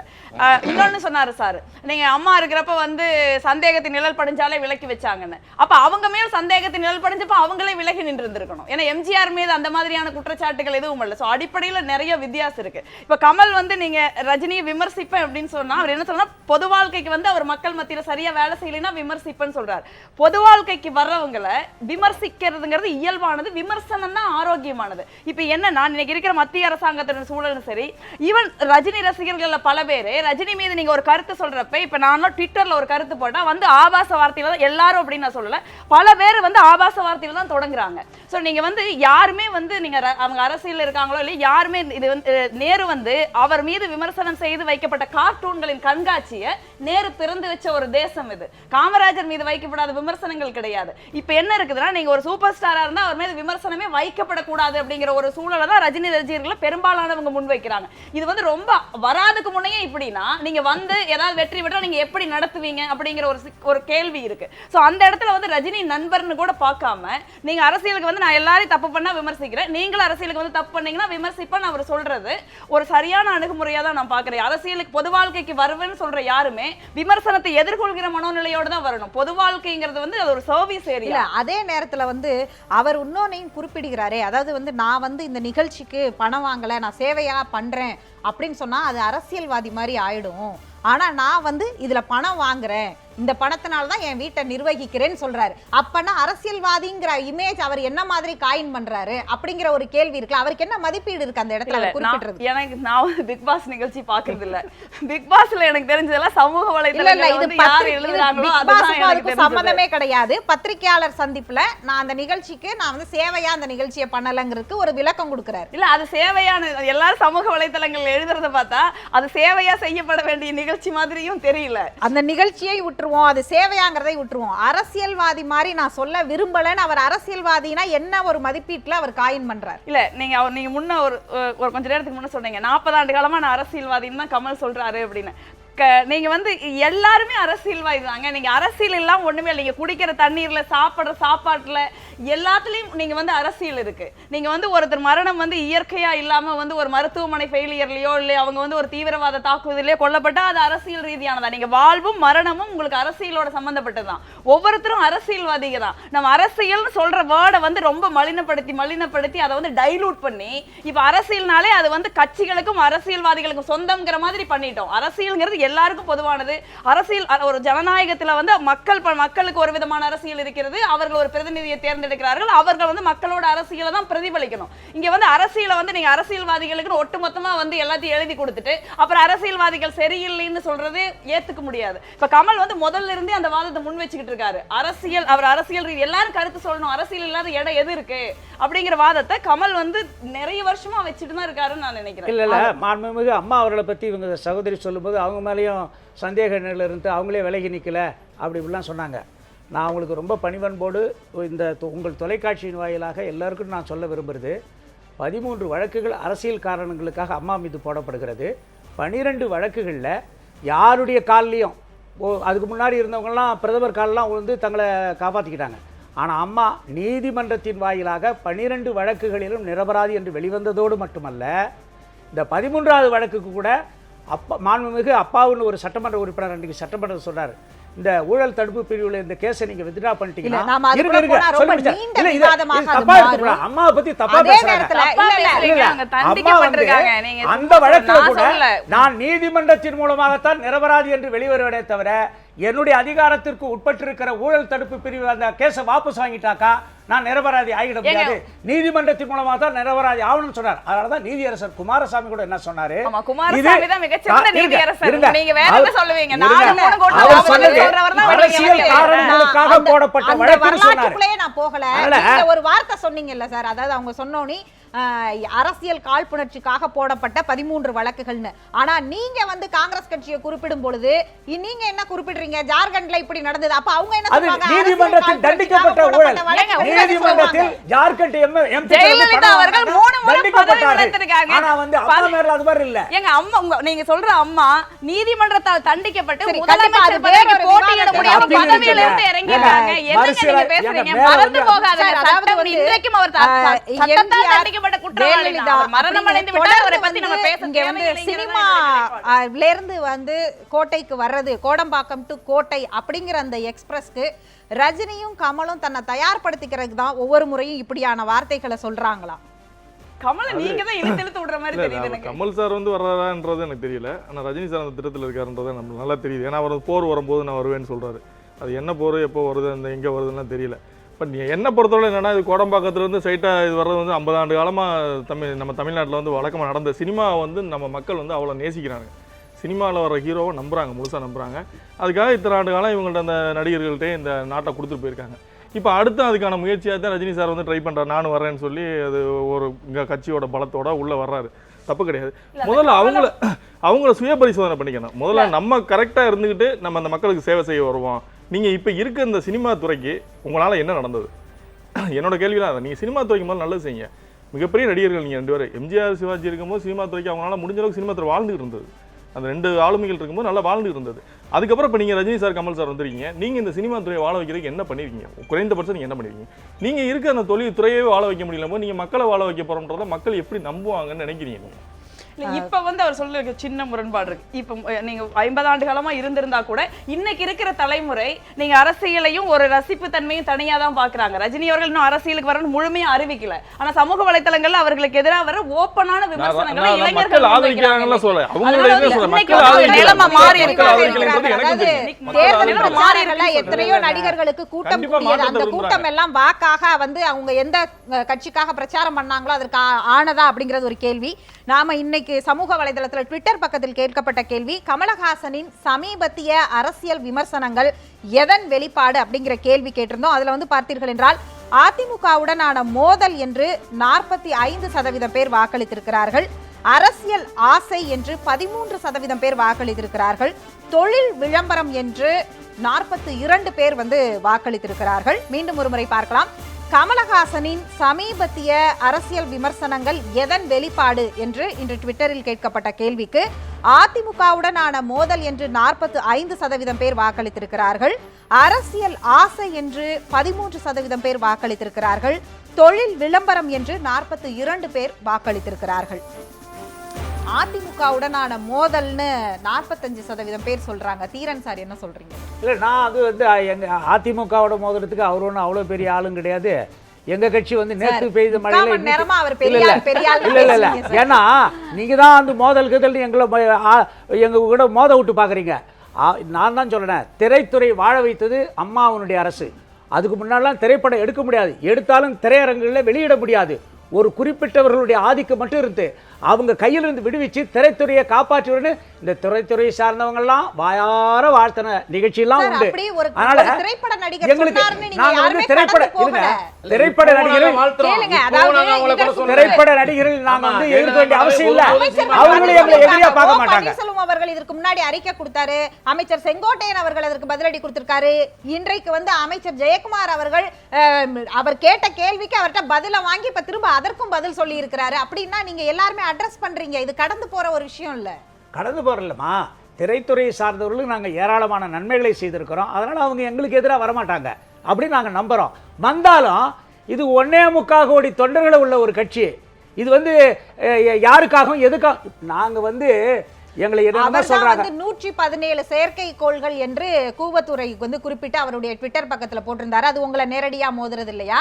இன்னொன்னு சொன்னாரு சார், நீங்க அம்மா இருக்கிறப்ப வந்து சந்தேகத்தின் நிழல் படிஞ்சாலே விலக்கி வச்சாங்கன்னு. அப்ப அவங்க மேல சந்தேகத்தின் நிழல் படிஞ்சப்ப அவங்களே விலகி நின்று இருந்திருக்கணும். ஏன்னா எம்ஜிஆர் மீது அந்த மாதிரியான குற்றச்சாட்டுகள் எதுவும் இல்லை. சோ அடிப்படையில நிறைய வித்தியாசம் இருக்கு. இப்ப கமல் வந்து நீங்க ரஜினியை விமர்சிப்பேன் அப்படின்னு சொன்னா அவர் என்ன சொல்றா, பொது வாழ்க்கைக்கு வந்து அவர் மக்கள் மத்தியில சரியா வேலை செய்யலைன்னா விமர்சிப்பேன்னு சொல்றாரு. பொது வாழ்க்கைக்கு வர்றவங்களை விமர்சிக்கிறதுங்கிறது இயல்பானது, விமர்சனம் தான் ஆரோக்கியமானது. இப்ப என்ன நான் இன்னைக்கு இருக்கிற மத்திய அரசாங்கத்தின் சூழலும் சரி, ஈவன் ரஜினி ரசிகர்கள் பல பேர் ரஜினி மீது நீங்க ஒரு கருத்து சொல்றப்ப, இப்ப நானும் ட்விட்டர்ல ஒரு கருத்து போட்டா வந்து ஆபாச வார்த்தையில தான் எல்லாரும் அப்படின்னு நான் சொல்லல, பல பேர் வந்து ஆபாச வார்த்தையில தான் தொடங்குறாங்க. சோ நீங்க வந்து யாருமே வந்து நீங்க அவங்க அரசியல் இருக்காங்களோ இல்ல யாருமே இது வந்து நேரு வந்து அவர் மீது விமர்சனம் செய்து வைக்கப்பட்ட கார்ட்டூன்களின் கண்காட்சியை நேரு திறந்து வச்ச ஒரு தேசம் இது. காமராஜர் மீது வைக்கப்படாத விமர்சனங்கள் கிடையாது. இப்ப என்ன இருக்குதுன்னா, நீங்க ஒரு சூப்பர் ஸ்டாரா இருந்தா அவர் மீது விமர்சனமே வைக்கப்படக்கூடாது அப்படிங்கிற ஒரு சூழலை தான் ரஜினி ரசிகர்கள் பெரும்பாலானவங்க முன்வைக்கிறாங்க. இது வந்து ரொம்ப வராதுக்கு முன்னையே இப்படின்னா நீங்க வந்து ஏதாவது வெற்றி பெற்றா நீங்க எப்படி நடத்துவீங்க அப்படிங்கிற ஒரு கேள்வி இருக்கு. சோ அந்த இடத்துல வந்து ரஜினி நண்பர்னு கூட பார்க்காம நீங்க அரசியலுக்கு வந்து நான் எல்லாரையும் தப்பு பண்ணா விமர்சிக்கிறேன், நீங்களும் அரசியலுக்கு வந்து தப்பு பண்ணீங்கன்னா விமர்சிப்பேன் அவர் சொல்றது ஒரு சரியான அணுகுமுறையா தான் நான் பாக்குறேன். அரசியலுக்கு பொது வாழ்க்கைக்கு வருவேன்னு சொல்ற யாருமே விமர்சனத்தை எதிர்கொள்கிற மனோநிலையோட தான் வரணும். பொது வாழ்க்கைங்கிறது வந்து அது ஒரு சர்வீஸ் ஏரியா. அதே நேரத்துல வந்து அவர் இன்னொன்னையும் குறிப்பிடுகிறாரே, அதாவது வந்து நான் வந்து இந்த நிகழ்ச்சிக்கு பணம் வாங்கல, நான் சேவையா பண்றேன் அப்படின்னு சொன்னா அது அரசியல்வாதி மாதிரி ஆயிடும். ஆனா நான் வந்து இதுல பணம் வாங்குறேன், இந்த பணத்தினால தான் என் வீட்டை நிர்வகிக்கிறேன்னு சொல்றாரு. அப்பனா அரசியல்வாதிங்கிற இமேஜ் அவர் என்ன மாதிரி காயின் பண்றாரு அப்படிங்கிற ஒரு கேள்வி இருக்குல்ல, அவருக்கு என்ன மதிப்பீடு இருக்கு அந்த இடத்துல குறிப்பிடுறது? எனக்கு நான் வந்து பிக் பாஸ் நிகழ்ச்சி பாக்குறது இல்ல. பிக் பாஸ்ல எனக்கு தெரிஞ்சதெல்லாம் சமூக வலைதளங்கள்ல வந்து யார் எழுதுறாங்களோ அதுக்கு சம்பந்தமே கிடையாது. பத்திரிகையாளர் சந்திப்புல நான் அந்த நிகழ்ச்சிக்கு நான் வந்து சேவையா அந்த நிகழ்ச்சியை பண்ணலங்கிறதுக்கு ஒரு விளக்கம் கொடுக்கிறாரு. இல்ல அது சேவையான எல்லாரும் சமூக வலைதளங்கள்ல எழுதுறத பார்த்தா அது சேவையா செய்யப்பட வேண்டிய நிகழ்ச்சி மாதிரியும் தெரியல. அந்த நிகழ்ச்சியை விட்டுருவோம், அது சேவையாங்கிறதை விட்டுருவோம். அரசியல்வாதி மாதிரி நான் சொல்ல விரும்பலன்னு அவர் அரசியல்வாதினா என்ன ஒரு மதிப்பீட்டுல அவர் காயின் பண்றாரு? இல்ல நீங்க முன்ன ஒரு கொஞ்ச நேரத்துக்கு முன்ன சொன்னீங்க 40 ஆண்டு காலமா நான் அரசியல்வாதின்னு தான் கமல் சொல்றாரு அப்படின்னு. நீங்க வந்து எல்லாருமே அரசியல்வாதி தாங்க. நீங்க அரசியல் எல்லாம் ஒண்ணுமே இல்லை. நீங்க குடிக்கிற தண்ணீர்ல, சாப்பிடுற சாப்பாட்டுல, எல்லாத்துலயும் நீங்க வந்து அரசியல் இருக்கு. நீங்க வந்து ஒருத்தர் மரணம் வந்து இயற்கையா இல்லாம வந்து ஒரு மருத்துவமனை ஃபெயிலியர்லயோ இல்ல அவங்க வந்து ஒரு தீவிரவாத தாக்குதலையோ கொல்லப்பட்டா அது அரசியல் ரீதியானதா. நீங்க வாழ்வும் மரணமும் உங்களுக்கு அரசியலோட சம்பந்தப்பட்டதுதான். ஒவ்வொருத்தரும் அரசியல்வாதிக தான். நம்ம அரசியல்னு சொல்ற வேர்டை வந்து ரொம்ப மலினப்படுத்தி அதை வந்து டைலூட் பண்ணி இப்ப அரசியல்னாலே அது வந்து கட்சிகளுக்கும் அரசியல்வாதிகளுக்கும் சொந்தம்ங்கிற மாதிரி பண்ணிட்டோம். அரசியல்ங்கிறது எல்லாருக்கும் பொதுவானது. அரசியல் ஒரு ஜனநாயகத்துல வந்து மக்களுக்கு ஒரு விதமான அரசியல் இருக்கிறது. அவர்கள் ஒரு பிரதிநிதியை தேர்ந்தெடுக்கிறார்கள். அவர்கள் வந்து மக்களோட அரசியலை தான் பிரதிபலிக்கணும். இங்க வந்து அரசியலை வந்து நீங்க அரசியல்வாதிகளுக்கு ஒட்டுமொத்தமா வந்து எல்லாத்தையும் எழுதி கொடுத்துட்டு அப்புறம் அரசியல்வாதிகள் சரியில்லைன்னு சொல்றது ஏத்துக்க முடியாது. இப்ப கமல் வந்து முதல்ல இருந்தே அந்த வாதத்தை முன் வச்சுக்கிட்டு இருக்காரு. அவர் அரசியல் எல்லாரும் கருத்து சொல்லணும், அரசியல் இல்லாத இடம் எது இருக்கு அப்படிங்கிற வாதத்தை கமல் வந்து நிறைய வருஷமா வச்சுட்டு தான் இருக்காருன்னு நான் நினைக்கிறேன். இல்ல மாண்புமிகு அம்மா அவர்களை பத்தி இவங்க சகோதரி சொல்லும்போது அவங்க மேலேயும் சந்தேக நிலையில இருந்து அவங்களே விலகி நிற்கல அப்படி இப்படிலாம் சொன்னாங்க. நான் அவங்களுக்கு ரொம்ப பணிவன்போடு இந்த உங்கள் தொலைக்காட்சியின் வாயிலாக எல்லாருக்கும் நான் சொல்ல விரும்புகிறது, 13 வழக்குகள் அரசியல் காரணங்களுக்காக அம்மா மீது போடப்படுகிறது. 12 வழக்குகளில் யாருடைய கால்லையும் அதுக்கு முன்னாடி இருந்தவங்கலாம் பிரதமர் காலெலாம் வந்து தங்களை காப்பாற்றிக்கிட்டாங்க. ஆனால் அம்மா நீதிமன்றத்தின் வாயிலாக 12 வழக்குகளிலும் நிரபராதி என்று வெளிவந்ததோடு மட்டுமல்ல, இந்த 13வது வழக்குக்கு கூட மாண்புமிகு அப்பாவுன்னு ஒரு சட்டமன்ற உறுப்பினர் அன்றைக்கு சட்டமன்றம் சொல்றாரு, இந்த ஊழல் தடுப்பு பிரிவுல இந்த கேஸை நீங்க வித்ட்ரா பண்ணிட்டீங்கன்னா அம்மாவை பத்தி தப்பா பேசுறாங்க. அந்த வழக்குல கூட நான் நீதிமன்றத்தின் மூலமாகத்தான் நிரபராதி என்று வெளிவருவனே தவிர என்னுடைய அதிகாரத்திற்கு உட்பட்டிருக்கிற ஊழல் தடுப்பு பிரிவு அந்த கேஸை வாபஸ் வாங்கிட்டாக்கா நான் நிரபராதி ஆகிட முடியாது, நீதிமன்றத்தின் மூலமாக தான் நிரபராதி ஆகணும்னு சொன்னார். அதனாலதான் நீதியரசர் குமாரசாமி கூட என்ன சொன்னாரு, அரசியல் காரணங்களுக்காக போடப்பட்ட வழக்குன்னு சொன்னாரு. நான் போகல, ஒரு வார்த்தை சொன்னீங்கல்ல சார், அதாவது அவங்க சொன்னோனே அரசியல் காழ்ப்புணர்ச்சிக்காக போடப்பட்ட 13 வழக்குகள்னு. ஆனா நீங்க வந்து காங்கிரஸ் கட்சியை குறிப்பிடும் பொழுது நீங்க என்ன குறிப்பிடுறீங்க, ஜார்க்கண்ட்ல இப்படி நடந்தது, அப்ப அவங்க என்ன சொல்றாங்க, நீதிமன்றத்தில் தண்டிக்கப்பட்ட ஊழல், நீதிமன்றத்தில் ஜார்க்கண்ட் எம்பி ஜெயலலிதா அவர்கள் 3 முறை பதவி வகித்திருக்காங்க. ஆனா வந்து அம்மா மேல அது மாதிரி இல்ல. எங்க அம்மா நீங்க சொல்ற அம்மா நீதிமன்றத்தால் தண்டிக்கப்பட்டு முதலமைச்சர் பதவிக்கு போட்டியிட முடியாம பதவியில இருந்து இறங்கிட்டாங்க. என்னங்க நீங்க பேசுறீங்க, மறந்து போகாதீங்க. சட்டம் இன்றைக்கும் அவர் சட்டத்தால் தண்டிக்க சினிமால இருந்து வந்து கோட்டைக்கு வர்றது, கோடம்பாக்கம் டு கோட்டை அப்படிங்கிற அந்த எக்ஸ்பிரஸ்க்கு ரஜினியும் கமலும் தன்னை தயார்படுத்திக்கிறதுக்கு தான் ஒவ்வொரு முறையும் இப்படியான வார்த்தைகளை சொல்றாங்களா? கமல் சார் வந்து வர்றாரான்றது எனக்கு தெரியல. ஆனா ரஜினி சார் அந்த திட்டத்தில் இருக்காருன்றது நமக்கு நல்லா தெரியுது. ஏன்னா அவர் போர் வரும்போது நான் வருவேன்னு சொல்றாரு. அது என்ன போர், எப்போ வருது, அந்த எங்க வருதுன்னு தெரியல. பட் என்னை பொறுத்தவரை என்னன்னா, இது கோடம்பாக்கத்துலேருந்து ஸ்ட்ரைட்டாக இது வர்றது வந்து 50 ஆண்டு காலமாக நம்ம தமிழ்நாட்டில் வந்து வழக்கமாக நடந்த சினிமா வந்து நம்ம மக்கள் வந்து அவ்வளோ நேசிக்கிறாங்க. சினிமாவில் வர ஹீரோவை நம்புகிறாங்க, முழுசாக நம்புகிறாங்க. அதுக்காக இத்தனை ஆண்டு காலம் இவங்கள்ட்ட அந்த நடிகர்கள்ட்டே இந்த நாட்டை கொடுத்துட்டு போயிருக்காங்க. இப்போ அடுத்து அதுக்கான முயற்சியாக தான் ரஜினி சார் வந்து ட்ரை பண்ணுறாரு. நானும் வர்றேன்னு சொல்லி அது ஒரு இங்கே கட்சியோட பலத்தோட உள்ளே வர்றாரு. தப்பு கிடையாது. முதல்ல அவங்கள சுய பரிசோதனை பண்ணிக்கணும். முதல்ல நம்ம கரெக்டாக இருந்துக்கிட்டு நம்ம அந்த மக்களுக்கு சேவை செய்ய வருவோம். நீங்கள் இப்போ இருக்க இந்த சினிமா துறைக்கு உங்களால் என்ன நடந்தது? என்னோட கேள்விலாம் அதை. நீங்கள் சினிமா துறைக்கு முதல்ல நல்லது செய்யுங்க. மிகப்பெரிய நடிகர்கள் நீங்கள் 2 பேர். எம்ஜிஆர் சிவாஜி இருக்கும்போது சினிமா துறைக்கு அவங்களால முடிஞ்ச அளவுக்கு சினிமா துறை வாழ்ந்துட்டு இருந்தது. அந்த 2 ஆளுமைகள் இருக்கும்போது நல்லா வாழ்ந்துட்டு இருந்தது. அதுக்கப்புறம் இப்போ நீங்கள் ரஜினி சார், கமல் சார் வந்துருக்கீங்க. நீங்கள் இந்த சினிமா துறையை வாழ வைக்கிறதுக்கு என்ன பண்ணிருக்கீங்க? குறைந்தபட்சம் நீங்கள் என்ன பண்ணிருக்கீங்க? நீங்கள் இருக்க அந்த தொழில் துறையே வாழ வைக்க முடியலமோ நீங்கள் மக்களை வாழ வைக்க போகிறோம்ன்றதை மக்கள் எப்படி நம்புவாங்கன்னு நினைக்கிறீங்க நீங்கள்? இப்ப வந்து அவர் சொல்ல சின்ன முரண்பாடு இருக்கு. இப்ப நீங்க 50 ஆண்டு காலமா இருந்திருந்தா கூட இன்னைக்கு இருக்கிற தலைமுறை நீங்க அரசியலையும் ஒரு ரசிப்பு தன்மையும் தனியா தான் பாக்குறாங்க. ரஜினி அவர்கள் இன்னும் அரசியலுக்கு வரணும் முழுமையா அறிவிக்கல. ஆனா சமூக வலைத்தளங்கள்ல அவர்களுக்கு எதிராக வர ஓப்பனான விமர்சனங்களை இளைஞர்கள் ஆதரிக்கிறாங்கன்னு சொல்ல. எத்தனையோ நடிகர்களுக்கு கூட்டம் கூடியது. அந்த கூட்டம் எல்லாம் வாக்காக வந்து அவங்க எந்த கட்சிக்காக பிரச்சாரம் பண்ணாங்களோ அதற்கு ஆனதா அப்படிங்கிறது ஒரு கேள்வி. நாம இன்னைக்கு சமூக வலைதளத்தில் ட்விட்டர் பக்கத்தில் கேட்கப்பட்ட கேள்வி, கமலஹாசனின் சமீபத்திய அரசியல் விமர்சனங்கள் எதன் வெளிப்பாடு அப்படிங்கிற கேள்வி கேட்டிருந்தோம். அதுல வந்து பார்த்தீர்கள் என்றால் அதிமுகவுடனான மோதல் என்று 45% பேர் வாக்களித்திருக்கிறார்கள். அரசியல் ஆசை என்று 13% பேர் வாக்களித்திருக்கிறார்கள். தொழில் விளம்பரம் என்று 42 பேர் வந்து வாக்களித்திருக்கிறார்கள். மீண்டும் ஒருமுறை பார்க்கலாம். கமலஹாசனின் சமீபத்திய அரசியல் விமர்சனங்கள் எதன் வெளிப்பாடு என்று இன்று ட்விட்டரில் கேட்கப்பட்ட கேள்விக்கு அதிமுகவுடனான மோதல் என்று 45% பேர் வாக்களித்திருக்கிறார்கள். அரசியல் ஆசை என்று 13% பேர் வாக்களித்திருக்கிறார்கள். தொழில் விளம்பரம் என்று 42 பேர் வாக்களித்திருக்கிறார்கள். அதிமுகவுடனான மோதல்னு 45% பேர் சொல்றாங்க. தீரன் சார் என்ன சொல்றீங்க? இல்லை, நான் அது வந்து எங்க அதிமுகவோட மோதுறதுக்கு அவர் ஒன்றும் அவ்வளோ பெரிய ஆளும் கிடையாது. எங்க கட்சி வந்து நேற்று பெய்த மழையில இல்ல. ஏன்னா நீங்க தான் அந்த மோதல் எங்க கூட மோத விட்டு பாக்குறீங்க. நான் தான் சொல்றேன், திரைத்துறை வாழ வைத்தது அம்மாவனுடைய அரசு. அதுக்கு முன்னாலாம் திரைப்படம் எடுக்க முடியாது, எடுத்தாலும் திரையரங்குகளில் வெளியிட முடியாது. ஒரு குறிப்பிட்டவர்களுடைய ஆதிக்கம் மட்டும் இருந்து அவங்க கையிலிருந்து விடுவிச்சு திரைத்துறையை காப்பாற்றுவது இந்த திரைத்துறையை சார்ந்தவங்கெல்லாம் வாயார வாழ்த்தின நிகழ்ச்சியெல்லாம் உண்டு. அதனால எங்களுக்கு நாங்க வந்து திரைப்பட நடிகர்கள் நாங்க வந்து எதிர்க்க வேண்டிய அவசியம் இல்லை. அவங்களே எங்களை எதிரியா பார்க்க மாட்டாங்க. அவர்கள் இதற்கு முன்னாடி அறிக்கை கொடுத்தாரு. அமைச்சர் செங்கோட்டையன் அவர்கள் அதற்கு பதிலடி கொடுத்திருக்காரு. இன்றைக்கு வந்து அமைச்சர் ஜெயக்குமார் அவர்கள் அவர் கேட்ட கேள்விக்கு அவர்கிட்ட பதில வாங்கி இப்ப திரும்ப அதற்கும் பதில் சொல்லி இருக்கிறாரு. அப்படின்னா நீங்க எல்லாருமே அட்ரஸ் பண்றீங்க. இது கடந்து போற ஒரு விஷயம் இல்ல. கடந்து போறலமா, திரைத்துறையை சார்ந்தவர்களுக்கு நாங்க ஏராளமான நன்மைகளை செய்திருக்கிறோம். அதனால அவங்க எங்களுக்கு எதிராக வரமாட்டாங்க அப்படின்னு நாங்க நம்புறோம். வந்தாலும் இது 1.25 கோடி தொண்டர்களை உள்ள ஒரு கட்சி. இது வந்து யாருக்காகவும் எதுக்காக நாங்க வந்து எங்களை என்ன சொல்றாங்க 117 செயற்கைக்கோள்கள் என்று கூவத்துறை வந்து குறிப்பிட்டு அவருடைய ட்விட்டர் பக்கத்துல போட்டிருந்தாரு. அது உங்களை நேரடியா மோதுறது இல்லையா?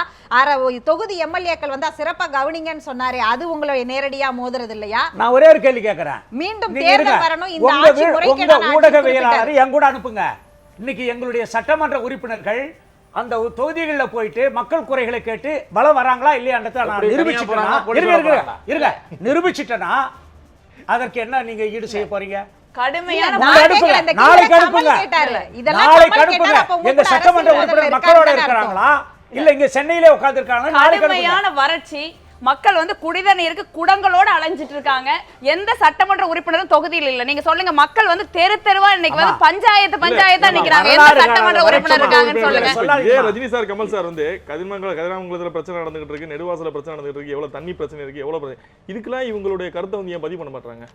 தொகுதி எம்எல்ஏக்கள் வந்தா சிறப்பா கவனிங்கன்னு சொன்னாரு. அது உங்களை நேரடியா மோதுறது இல்லையா? நான் ஒரே ஒரு கேள்வி கேட்கிறேன். மீண்டும் தேர்தல் வரணும். இந்த ஆட்சி முறைகேடான ஊடகவியலாளர் என் கூட அனுப்புங்க. இன்னைக்கு எங்களுடைய சட்டமன்ற உறுப்பினர்கள் அந்த தொகுதிகளில் போயிட்டு மக்கள் குறைகளை கேட்டு பலம் வராங்களா இல்லையான்றதை நான் நிரூபிச்சிட்டேன்னா அதற்கு என்ன நீங்க ஈடு செய்ய போறீங்க? எங்க சட்டமன்ற உறுப்பினர் மக்களோட இருக்கிறாங்களா இல்ல இங்க சென்னையிலே உட்கார்ந்து இருக்காங்க? வறட்சி மக்கள் வந்து குடித நீருக்கு குடங்களோட அலைஞ்சிட்டு இருக்காங்க. எந்த சட்டமன்ற உறுப்பினரும் தொகுதியில் இல்ல. நீங்க சொல்லுங்க, மக்கள் வந்து தெரு தெருவா இன்னைக்கு வந்து பஞ்சாயத்தா நிக்கிறாங்க. எந்த சட்டமன்ற உறுப்பினர் இருக்காங்கன்னு சொல்லுங்க. ரஜினி சார், கமல் சார் வந்து கதிராமங்கலத்துல பிரச்சனை நடந்துகிட்டு இருக்கு, நெடுவாசல பிரச்சனை நடந்துகிட்டு இருக்கு, எவ்வளவு தண்ணி பிரச்சனை இருக்கு, எவ்வளவு இதுக்கெல்லாம் இவங்களுடைய கருத்தை வந்து ஏன் பதிவு பண்ண மாட்டாங்க?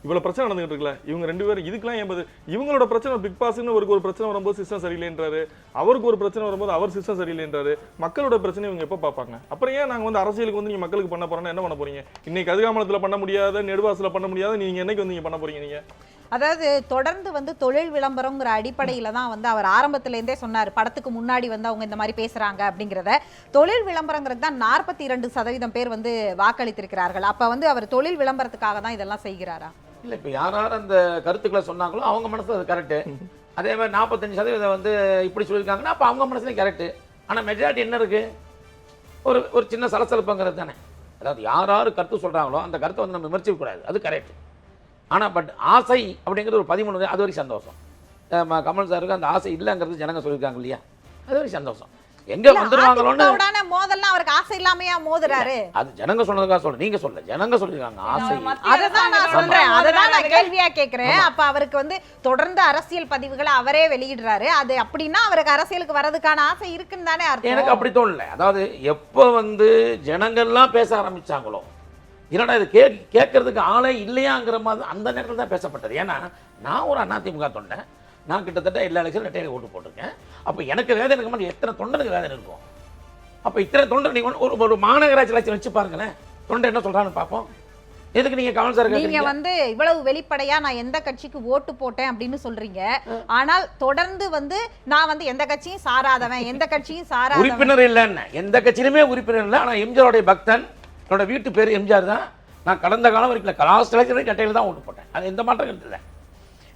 இவ்வளவு பிரச்சனை நடந்துகிட்டு இருக்குல்ல, இவங்க 2 பேரும் இதுக்கெல்லாம் ஏன் பதில்? இவங்களோட பிரச்சனை பிக் பாஸ்ன்னு ஒரு பிரச்சனை வரும்போது சிஸ்டம் சரியில்லைன்றாரு, அவருக்கு ஒரு பிரச்சனை வரும்போது அவர் சிஸ்டம் சரியில்லைன்றாரு. மக்களோட பிரச்சனை இவங்க எப்ப பார்ப்பாங்க? அப்புறம் ஏன் நாங்க வந்து அரசியலுக்கு வந்து நீங்க மக்களுக்கு பண்ண போறோம்னா என்ன பண்ண போறீங்க? இன்னைக்கு கதிராமலத்துல பண்ண முடியாத, நெடுவாசல பண்ண முடியாத நீங்க என்னைக்கு வந்து நீங்க பண்ண போறீங்க? நீங்க அதாவது தொடர்ந்து வந்து தொழில் விளம்பரங்கிற அடிப்படையில தான் வந்து அவர் ஆரம்பத்திலேருந்தே சொன்னார். படத்துக்கு முன்னாடி வந்து அவங்க இந்த மாதிரி பேசுறாங்க அப்படிங்கிறத. தொழில் விளம்பரங்கிறது தான் 42% பேர் வந்து வாக்களித்திருக்கிறார்கள். அப்ப வந்து அவர் தொழில் விளம்பரத்துக்காக தான் இதெல்லாம் செய்கிறாரா? இல்லை, இப்போ யார் அந்த கருத்துக்களை சொன்னாங்களோ அவங்க மனசில் அது கரெக்டு. அதே மாதிரி 45% வந்து இப்படி சொல்லியிருக்காங்கன்னா அப்போ அவங்க மனசுலையும் கரெக்டு. ஆனால் மெஜாரிட்டி என்ன இருக்குது? ஒரு சின்ன சலசலப்புங்கிறது தானே. அதாவது யார் கருத்து சொல்கிறாங்களோ அந்த கருத்தை வந்து நம்ம விமர்சிக்கக்கூடாது, அது கரெக்ட். ஆனால் பட் ஆசை அப்படிங்கிறது ஒரு 13, அது வரைக்கும் சந்தோஷம். கமல் சாருக்கு அந்த ஆசை இல்லைங்கிறது ஜனங்க சொல்லியிருக்காங்க இல்லையா, அது வரைக்கும் சந்தோஷம். எங்க வந்துருவாங்களோன்னு அதிமுகவுடான மோதல்னா அவருக்கு ஆசை இல்லாமையா மோதுறாரு? அது ஜனங்க சொன்னதுக்காக சொல்றேன், நீங்க சொல்ல ஜனங்க சொல்லிருக்காங்க ஆசை. அததான் நான் சொல்றேன், அததான் நான் கேள்வியா கேக்குறேன். அப்ப அவருக்கு வந்து தொடர்ந்து அரசியல் பதிவுகளை அவரே வெளியிடுறாரு, அது அப்படின்னா அவருக்கு அரசியலுக்கு வர்றதுக்கான ஆசை இருக்குன்னு தானே அர்த்தம்? எனக்கு அப்படி தோணல. அதாவது எப்ப வந்து ஜனங்கள்லாம் பேச ஆரம்பிச்சாங்களோ, என்னடா இது கேட்கறதுக்கு ஆளே இல்லையாங்கிற மாதிரி அந்த நேரத்தில் தான் பேசப்பட்டது. ஏன்னா நான் ஒரு அதிமுக தொண்டை, நான் கிட்டத்தட்ட எல்லா எலெக்ஷன் ரெட்டையில ஓட்டு போட்டிருக்கேன். அப்போ எனக்கு வேதனை இருக்க மாதிரி எத்தனை தொண்டனுக்கு வேதனை இருக்கும்? அப்போ இத்தனை தொண்டர் நீங்கள் ஒரு மாநகராட்சி எலெக்ஷன் வச்சு பாருங்களேன், தொண்டை என்ன சொல்றான்னு பார்ப்போம். எதுக்கு நீங்க கமல் சார் நீங்க வந்து இவ்வளவு வெளிப்படையா நான் எந்த கட்சிக்கு ஓட்டு போட்டேன் அப்படின்னு சொல்றீங்க, ஆனால் தொடர்ந்து வந்து நான் வந்து எந்த கட்சியும் சாராதவன், எந்த கட்சியும் சாராதவன், உறுப்பினர் இல்லைன்னு எந்த கட்சியிலுமே உறுப்பினர் இல்லை. ஆனால் எம்ஜிஆருடைய பக்தன், என்னோட வீட்டு பேர் எம்ஜிஆர் தான். நான் கடந்த காலம் வரைக்கும் லாஸ்ட் எலெக்ஷன் வரைக்கும் ரெட்டையில தான் ஓட்டு போட்டேன். அது எந்த மாற்றம் இல்லை.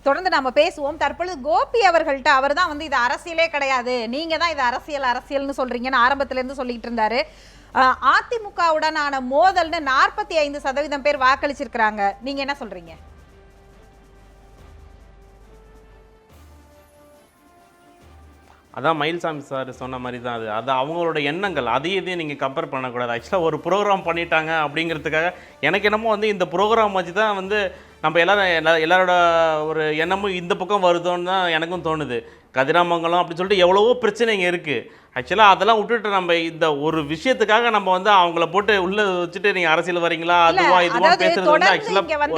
தொடர்ந்து நம்ம பேசுவோம். தற்பொழுது கோபி அவர்கள்ட்ட அவர் தான் வந்து இது அரசியலே கிடையாது, நீங்க தான் இது அரசியல்னு சொல்றீங்கன்னு ஆரம்பத்துல இருந்து சொல்லிட்டு இருந்தாரு. அதிமுகவுடனான மோதல்னு 45% பேர் வாக்களிச்சிருக்கிறாங்க, நீங்க என்ன சொல்றீங்க? அதான் மயில்சாமி சார் சொன்ன மாதிரி தான் அது அவங்களோட எண்ணங்கள், அதையும் இதையும் நீங்கள் கம்பேர் பண்ணக்கூடாது. ஆக்சுவலாக ஒரு ப்ரோக்ராம் பண்ணிட்டாங்க அப்படிங்கிறதுக்காக எனக்கு என்னமோ வந்து இந்த ப்ரோக்ராம் வச்சு தான் வந்து நம்ம எல்லாரோட ஒரு எண்ணமும் இந்த பக்கம் வருதோன்னு தான் எனக்கும் தோணுது. கதிராமங்கலம் அப்படின்னு சொல்லிட்டு எவ்வளவோ பிரச்சனைங்க இருக்குது. ஆக்சுவலாக அதெல்லாம் விட்டுட்டு நம்ம இந்த ஒரு விஷயத்துக்காக நம்ம வந்து அவங்கள போட்டு உள்ள வச்சுட்டு நீங்கள் அரசியல் வரீங்களா அதுவா இதுவா பேசுறது வந்து ஆக்சுவலாக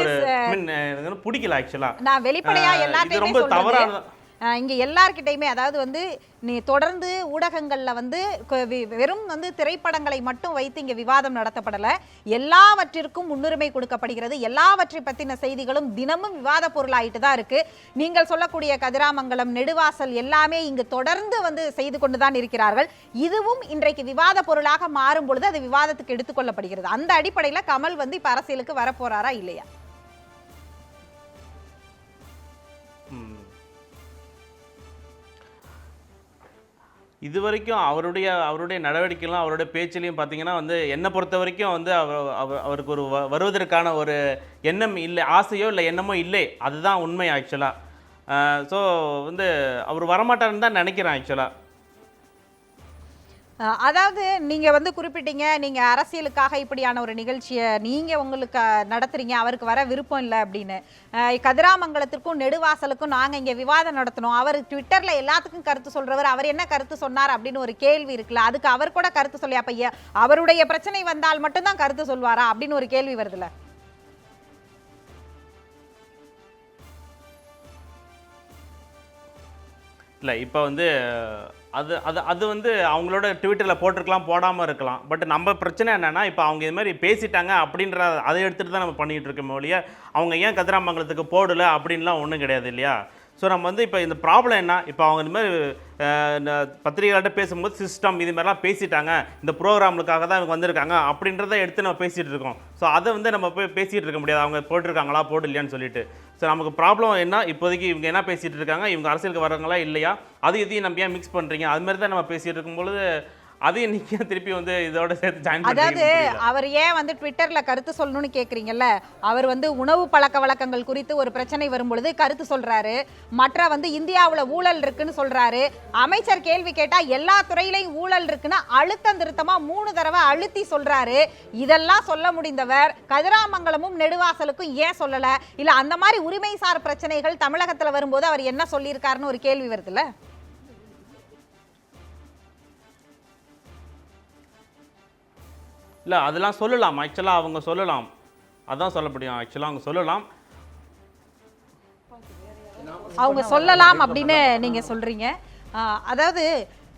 ஒரு பிடிக்கல. ஆக்சுவலாக நான் வெளிப்படையா எல்லாத்தையுமே ரொம்ப தவறான இங்க எல்லார்கிட்டையுமே, அதாவது வந்து நீ தொடர்ந்து ஊடகங்கள்ல வந்து வெறும் வந்து திரைப்படங்களை மட்டும் வைத்து இங்க விவாதம் நடத்தப்படல, எல்லாவற்றிற்கும் முன்னுரிமை கொடுக்கப்படுகிறது. எல்லாவற்றை பத்தின செய்திகளும் தினமும் விவாத பொருளாயிட்டு தான் இருக்கு. நீங்கள் சொல்லக்கூடிய கதிராமங்கலம், நெடுவாசல் எல்லாமே இங்கு தொடர்ந்து வந்து செய்து கொண்டுதான் இருக்கிறார்கள். இதுவும் இன்றைக்கு விவாத பொருளாக மாறும் பொழுது அது விவாதத்துக்கு எடுத்துக்கொள்ளப்படுகிறது. அந்த அடிப்படையில கமல் வந்து இப்ப அரசியலுக்கு வரப்போறாரா இல்லையா? இது வரைக்கும் அவருடைய நடவடிக்கைலாம் அவருடைய பேச்சிலையும் பார்த்தீங்கன்னா வந்து என்னை பொறுத்த வரைக்கும் வந்து அவருக்கு ஒரு வருவதற்கான ஒரு எண்ணம் இல்லை, ஆசையோ இல்லை எண்ணமோ இல்லை, அதுதான் உண்மை ஆக்சுவலாக. ஸோ வந்து அவர் வரமாட்டாருன்னு தான் நினைக்கிறேன் ஆக்சுவலாக. அதாவது நீங்க வந்து குறிப்பிட்டீங்க, நீங்க அரசியலுக்காக இப்படியான ஒரு நிகழ்ச்சியை நீங்க உங்களுக்கு நடத்துறீங்க, அவருக்கு வர விருப்பம் இல்லை அப்படின்னு. கதிராமங்கலத்திற்கும் நெடுவாசலுக்கும் நாங்க இங்க விவாதம் நடத்தணும், அவர் ட்விட்டர்ல எல்லாத்துக்கும் கருத்து சொல்றவர், அவர் என்ன கருத்து சொன்னார் அப்படின்னு ஒரு கேள்வி இருக்குல்ல, அதுக்கு அவர் கூட கருத்து சொல்லி அப்ப அவருடைய பிரச்சனை வந்தால் மட்டும்தான் கருத்து சொல்வாரா அப்படின்னு ஒரு கேள்வி வருதுல்ல. இல்லை இப்போ வந்து அது வந்து அவங்களோட ட்விட்டரில் போட்டிருக்கலாம், போடாமல் இருக்கலாம். பட் நம்ம பிரச்சனை என்னென்னா இப்போ அவங்க இது மாதிரி பேசிட்டாங்க அப்படின்ற அதை எடுத்துகிட்டு தான் நம்ம பண்ணிகிட்டு இருக்கோம் ஒழிய அவங்க ஏன் கதிராமங்கலத்துக்கு போடலை அப்படின்லாம் ஒன்றும் கிடையாது இல்லையா. ஸோ நம்ம வந்து இப்போ இந்த ப்ராப்ளம் என்ன, இப்போ அவங்க இந்த மாதிரி பத்திரிகைகள்கிட்ட பேசும்போது சிஸ்டம் இது மாதிரிலாம் பேசிட்டாங்க, இந்த ப்ரோக்ராமுக்காக தான் இவங்க வந்திருக்காங்க அப்படின்றத எடுத்து நம்ம பேசிகிட்டு இருக்கோம். ஸோ அதை வந்து நம்ம போய் பேசிகிட்டு இருக்க முடியாது, அவங்க போட்டிருக்காங்களா போடலையான்னு சொல்லிட்டு. ஸோ நமக்கு ப்ராப்ளம் என்ன, இப்போதைக்கு இவங்க என்ன பேசிகிட்டு இருக்காங்க, இவங்க அரசியலுக்கு வர்றாங்களா இல்லையா, அது எதையும் நம்ம ஏன் மிக்ஸ் பண்ணுறீங்க, அது மாதிரி தான் நம்ம பேசிகிட்டு இருக்கும்பொழுது அதையும் நீங்கள் திருப்பி வந்து இதோட சேர்த்து ஜாயின் பண்ணி. அதாவது அவர் ஏன் வந்து ட்விட்டர்ல கருத்து சொல்லணும்னு கேட்குறீங்கல்ல, அவர் வந்து உணவு பழக்க வழக்கங்கள் குறித்து ஒரு பிரச்சனை வரும்பொழுது கருத்து சொல்றாரு, மற்ற வந்து இந்தியாவில் ஊழல் இருக்குன்னு சொல்றாரு, அமைச்சர் கேள்வி கேட்டா எல்லா துறையிலையும் ஊழல் இருக்குன்னு அழுத்தம் திருத்தமா 3 தடவை அழுத்தி சொல்றாரு. இதெல்லாம் சொல்ல முடிந்தவர் கதிராமங்கலமும் நெடுவாசலுக்கும் ஏன் சொல்லல? இல்ல அந்த மாதிரி உரிமைசார் பிரச்சனைகள் தமிழகத்துல வரும்போது அவர் என்ன சொல்லியிருக்காருன்னு ஒரு கேள்வி வருதுல்ல. இல்லை அதெல்லாம் சொல்லலாம், ஆக்சுவலாக அவங்க சொல்லலாம், அதான் சொல்ல முடியும். ஆக்சுவலாக அவங்க சொல்லலாம், அவங்க சொல்லலாம் அப்படின்னு நீங்க சொல்றீங்க. அதாவது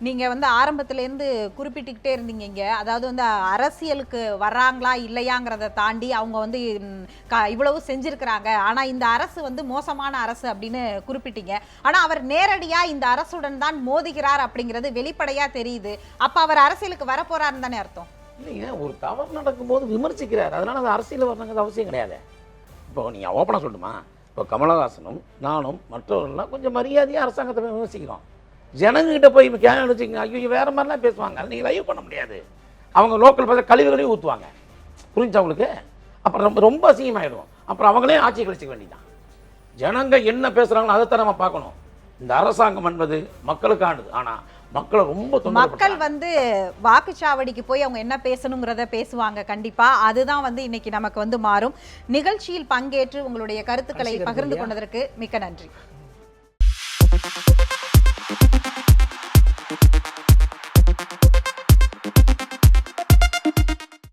நீங்க வந்து ஆரம்பத்திலேருந்து குறிப்பிட்டுக்கிட்டே இருந்தீங்க இங்க, அதாவது வந்து அரசியலுக்கு வர்றாங்களா இல்லையாங்கிறத தாண்டி அவங்க வந்து இவ்வளவு செஞ்சிருக்கிறாங்க, ஆனா இந்த அரசு வந்து மோசமான அரசு அப்படின்னு குறிப்பிட்டீங்க. ஆனா அவர் நேரடியா இந்த அரசுடன் தான் மோதுகிறார் அப்படிங்கிறது வெளிப்படையா தெரியுது. அப்ப அவர் அரசியலுக்கு வரப்போறாருன்னு தானே அர்த்தம்? இல்லைங்க, ஒரு தவறு நடக்கும்போது விமர்சிக்கிறார், அதனால அது அரசியல் வரணுங்கிறது அவசியம் கிடையாது. இப்போ நீங்கள் ஓப்பனாக சொல்லணுமா, இப்போ கமலஹாசனும் நானும் மற்றவர்கள்லாம் கொஞ்சம் மரியாதையாக அரசாங்கத்தை விமர்சிக்கிறோம். ஜனங்கிட்ட போய் இப்போ கேள்வி வச்சுக்கோங்க, ஐயோ வேறு மாதிரிலாம் பேசுவாங்க, அது நீங்கள் லைவ் பண்ண முடியாது. அவங்க லோக்கல் பார்த்து கழிவுகளையும் ஊற்றுவாங்க, புரிஞ்சு அவங்களுக்கு. அப்புறம் ரொம்ப ரொம்ப அசிங்கமாயிடும். அப்புறம் அவங்களே ஆட்சி கழிச்சிக்க வேண்டியதான். ஜனங்க என்ன பேசுகிறாங்களோ அதைத்தான் நம்ம பார்க்கணும். இந்த அரசாங்கம் என்பது மக்களுக்கானது, ஆனால் மக்களை ரொம்ப மக்கள் வந்து வாக்குச்சாவடிக்கு போய் அவங்க என்ன பேசணுங்கிறத பேசுவாங்க கண்டிப்பா. அதுதான் வந்து இன்னைக்கு நமக்கு வந்து மாறும். நிகழ்ச்சியில் பங்கேற்று உங்களுடைய கருத்துக்களை பகிர்ந்து கொண்டதற்கு மிக்க நன்றி.